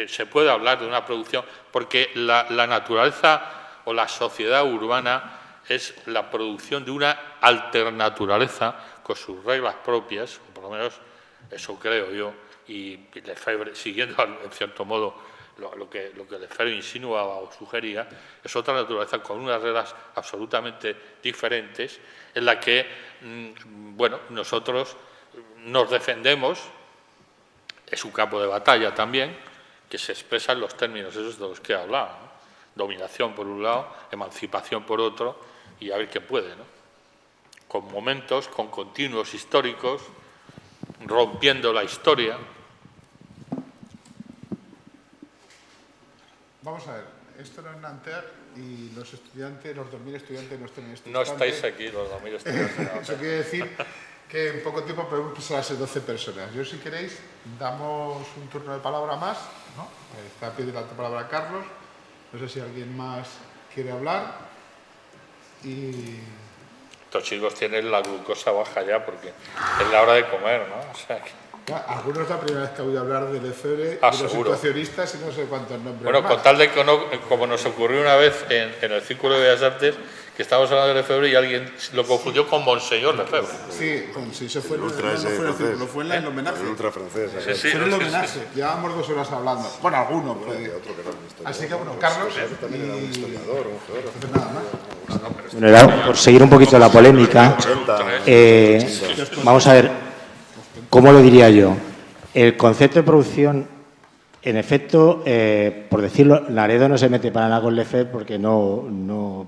se puede hablar de una producción, porque la naturaleza o la sociedad urbana es la producción de una alternaturaleza con sus reglas propias, o por lo menos eso creo yo, y Lefebvre, siguiendo en cierto modo lo que Lefebvre insinuaba o sugería, es otra naturaleza con unas reglas absolutamente diferentes, en la que, bueno, nosotros nos defendemos, es un campo de batalla también, que se expresa en los términos esos de los que he hablado, ¿no? Dominación por un lado, emancipación por otro, y a ver qué puede, ¿no? Con momentos, con continuos históricos, rompiendo la historia. Vamos a ver, esto no es Nanterre y los estudiantes, los 2.000 estudiantes no están en este No instante. estáis aquí, los 2.000 estudiantes. Eso quiere decir que en poco tiempo podemos pasar a ser 12 personas. Yo, si queréis, damos un turno de palabra más, ¿no? Está pidiendo la palabra Carlos. No sé si alguien más quiere hablar. Y Estos chicos tienen la glucosa baja ya porque es la hora de comer, ¿no? O sea que... Algunos es la primera vez que voy a hablar de Lefebvre, de los seguro. situacionistas y no sé cuántos nombres Bueno, más. con tal de que no, como nos ocurrió una vez en el Círculo de Bellas Artes, que estábamos hablando de Lefebvre y alguien lo confundió con Monseñor Lefebvre. Sí, eso fue, El ultra no ese fue en el francés. círculo, fue en el homenaje. El ultra francés. Sí, sí, Fue en el sí, homenaje. Llevábamos 2 horas hablando. Bueno, alguno. Otro que era un historiador. Así que, bueno, Carlos. También era un historiador, un geógrafo. Entonces, nada más. Bueno, era por seguir un poquito la polémica, vamos a ver, ¿cómo lo diría yo? El concepto de producción, en efecto, por decirlo, Laredo no se mete para nada con Lefebvre porque no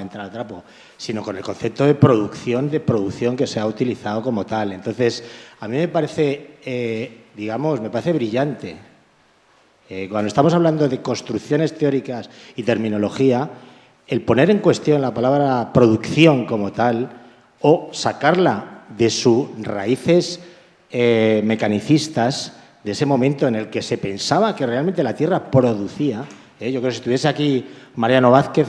entra al trapo, sino con el concepto de producción que se ha utilizado como tal. Entonces, a mí me parece, me parece brillante. Cuando estamos hablando de construcciones teóricas y terminología, el poner en cuestión la palabra producción como tal o sacarla de sus raíces mecanicistas, de ese momento en el que se pensaba que realmente la Tierra producía. Yo creo que si estuviese aquí Mariano Vázquez,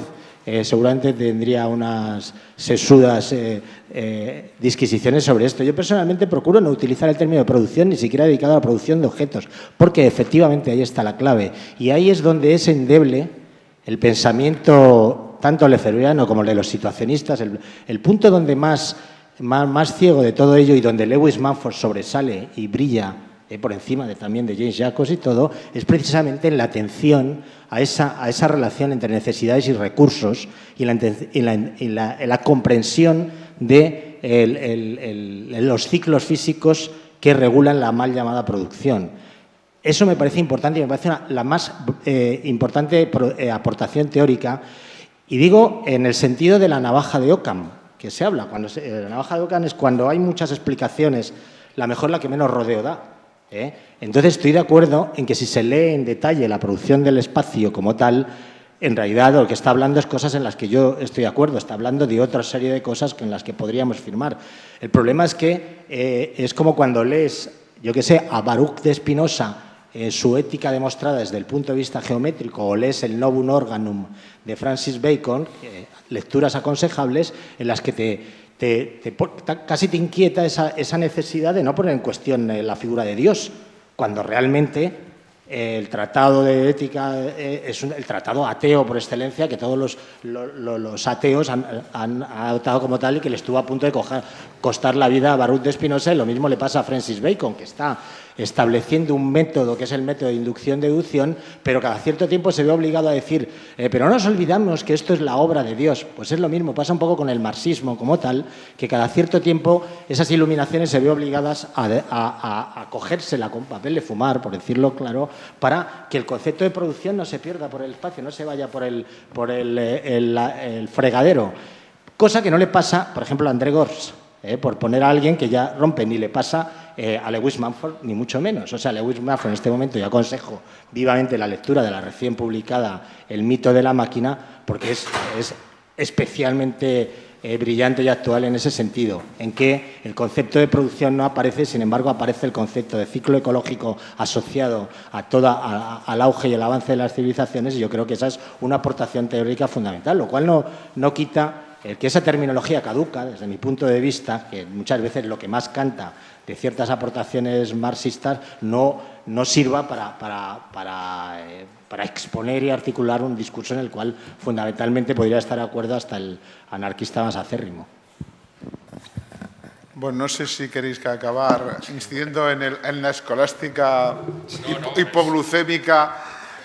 seguramente tendría unas sesudas disquisiciones sobre esto. Yo personalmente procuro no utilizar el término de producción, ni siquiera dedicado a la producción de objetos, porque efectivamente ahí está la clave. Y ahí es donde es endeble el pensamiento, tanto lefebvriano como el de los situacionistas, el punto donde más ciego de todo ello y donde Lewis Mumford sobresale y brilla por encima también de James Jacobs y todo, es precisamente en la atención a esa relación entre necesidades y recursos y la comprensión de los ciclos físicos que regulan la mal llamada producción. Eso me parece importante y me parece la más importante aportación teórica, y digo en el sentido de la navaja de Occam, que se habla. La navaja de Occam es cuando hay muchas explicaciones, la mejor la que menos rodeo da. Entonces estoy de acuerdo en que si se lee en detalle la producción del espacio como tal, en realidad lo que está hablando es cosas en las que yo estoy de acuerdo, está hablando de otra serie de cosas en las que podríamos firmar. El problema es que es como cuando lees, yo qué sé, a Baruch de Spinoza, su ética demostrada desde el punto de vista geométrico, o lees el Novum Organum de Francis Bacon, lecturas aconsejables en las que casi te inquieta esa necesidad de no poner en cuestión la figura de Dios, cuando realmente el tratado de ética es el tratado ateo por excelencia, que todos los ateos han adoptado como tal y que le estuvo a punto de costar la vida a Baruch de Spinoza, y lo mismo le pasa a Francis Bacon, que está estableciendo un método que es el método de inducción-deducción, pero cada cierto tiempo se ve obligado a decir pero no nos olvidamos que esto es la obra de Dios. Pues es lo mismo, pasa un poco con el marxismo como tal, que cada cierto tiempo esas iluminaciones se ve obligadas a cogérsela con papel de fumar, por decirlo claro, para que el concepto de producción no se pierda por el espacio, no se vaya por el fregadero. Cosa que no le pasa, por ejemplo, a André Gorz, por poner a alguien que ya rompe, ni le pasa a Lewis Mumford, ni mucho menos. O sea, Lewis Mumford en este momento, yo aconsejo vivamente la lectura de la recién publicada El mito de la máquina, porque es especialmente brillante y actual en ese sentido, en que el concepto de producción no aparece, sin embargo aparece el concepto de ciclo ecológico asociado al auge y el avance de las civilizaciones, y yo creo que esa es una aportación teórica fundamental, lo cual no quita el que esa terminología caduca, desde mi punto de vista, que muchas veces lo que más canta de ciertas aportaciones marxistas, no sirva para exponer y articular un discurso en el cual fundamentalmente podría estar de acuerdo hasta el anarquista más acérrimo. Bueno, no sé si queréis que acabar incidiendo en la escolástica hipoglucémica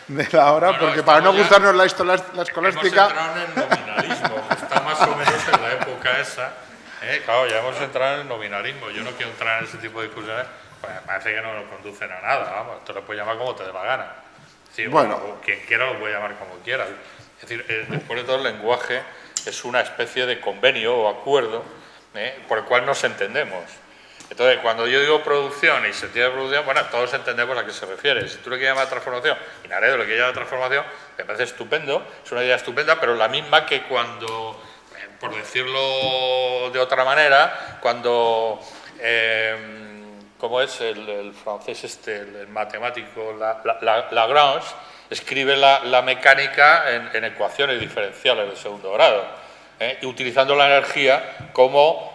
de la hora, porque para no gustarnos la escolástica... Hemos entrado en el nominalismo, que está más o menos en la época esa. Claro, ya hemos entrado en el nominalismo. Yo no quiero entrar en ese tipo de discusiones, pues me parece que no nos conducen a nada. Vamos, tú lo puedes llamar como te dé la gana. Es decir, bueno, quien quiera lo puede llamar como quiera. Es decir, después de todo, el lenguaje es una especie de convenio o acuerdo por el cual nos entendemos. Entonces, cuando yo digo producción y sentido de producción, bueno, todos entendemos a qué se refiere. Si tú lo quieres llamar transformación, y Naredo lo quiere llamar transformación, me parece estupendo, es una idea estupenda, pero la misma que cuando, por decirlo de otra manera, cuando, ¿cómo es el francés el matemático Lagrange, escribe la mecánica en ecuaciones diferenciales de segundo grado, y utilizando la energía como...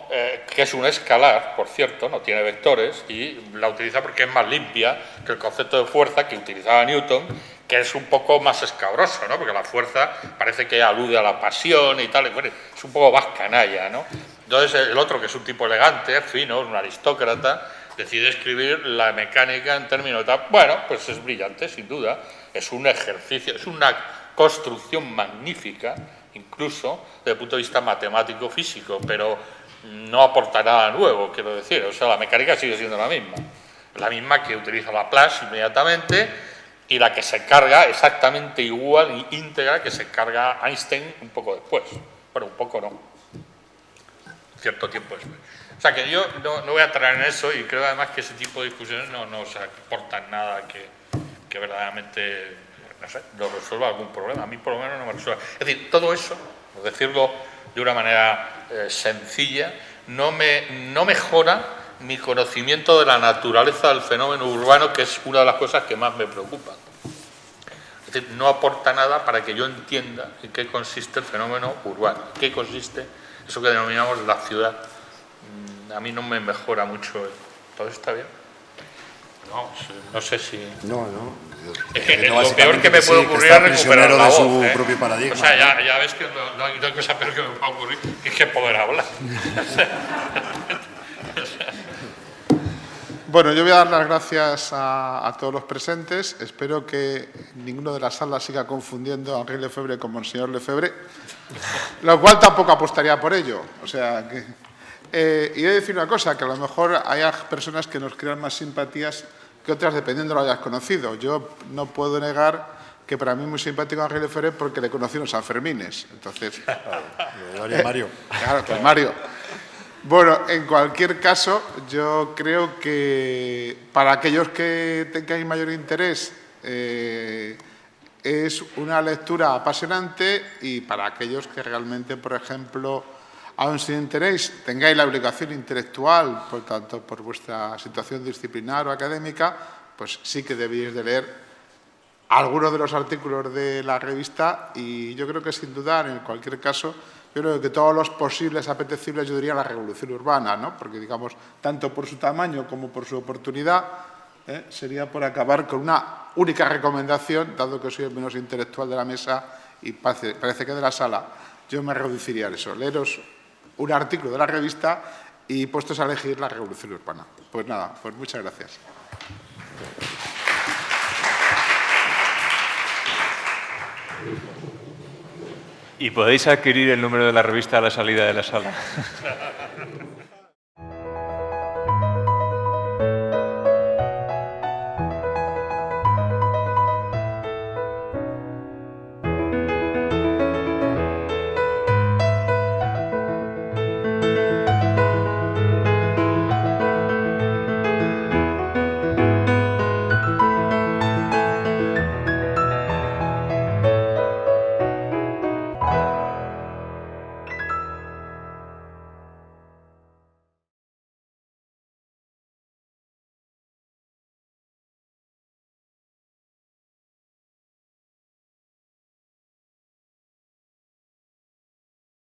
que es un escalar, por cierto, no tiene vectores, y la utiliza porque es más limpia que el concepto de fuerza que utilizaba Newton, que es un poco más escabroso, ¿no? Porque la fuerza parece que alude a la pasión y tal, y bueno, es un poco más canalla, ¿no? Entonces el otro, que es un tipo elegante, fino, un aristócrata, decide escribir la mecánica en términos de... Bueno, pues es brillante, sin duda, es un ejercicio, es una construcción magnífica, incluso desde el punto de vista matemático-físico, pero no aporta nada nuevo, quiero decir. O sea, la mecánica sigue siendo la misma que utiliza Laplace inmediatamente y la que se carga exactamente igual y íntegra que se carga Einstein un poco después. Bueno, un poco no, cierto tiempo después. O sea, que yo no voy a entrar en eso, y creo además que ese tipo de discusiones no aportan nada que verdaderamente, no sé, nos resuelva algún problema. A mí por lo menos no me resuelve. Es decir, todo eso, por decirlo de una manera sencilla, no mejora mi conocimiento de la naturaleza del fenómeno urbano, que es una de las cosas que más me preocupan. Es decir, no aporta nada para que yo entienda en qué consiste el fenómeno urbano, en qué consiste eso que denominamos la ciudad. A mí no me mejora mucho. ¿Todo está bien? No sé si... No. Es que lo peor que me puede ocurrir es recuperar la voz. Su propio paradigma. O sea, ya ves que no hay cosa peor que me pueda ocurrir, que es que poder hablar. Bueno, yo voy a dar las gracias a todos los presentes. Espero que ninguno de las salas siga confundiendo a Henri Lefebvre con Monseñor Lefebvre, lo cual tampoco apostaría por ello. O sea, que, y he de decir una cosa, que a lo mejor hay personas que nos crean más simpatías que otras, dependiendo de lo hayas conocido. Yo no puedo negar que para mí es muy simpático Henri Lefebvre porque le conocí en los Sanfermines. Entonces, Mario. Claro, pues Mario. Bueno, en cualquier caso, yo creo que para aquellos que tengáis mayor interés es una lectura apasionante, y para aquellos que realmente, por ejemplo, aun sin interés, tengáis la obligación intelectual, por tanto, por vuestra situación disciplinar o académica, pues sí que debéis de leer algunos de los artículos de la revista, y yo creo que sin dudar, en cualquier caso, yo creo que todos los posibles apetecibles, yo diría la revolución urbana, ¿no? Porque, digamos, tanto por su tamaño como por su oportunidad, sería por acabar con una única recomendación, dado que soy el menos intelectual de la mesa y parece que de la sala, yo me reduciría a eso, leeros un artículo de la revista y puestos a elegir la revolución urbana. Pues nada, pues muchas gracias. Y podéis adquirir el número de la revista a la salida de la sala.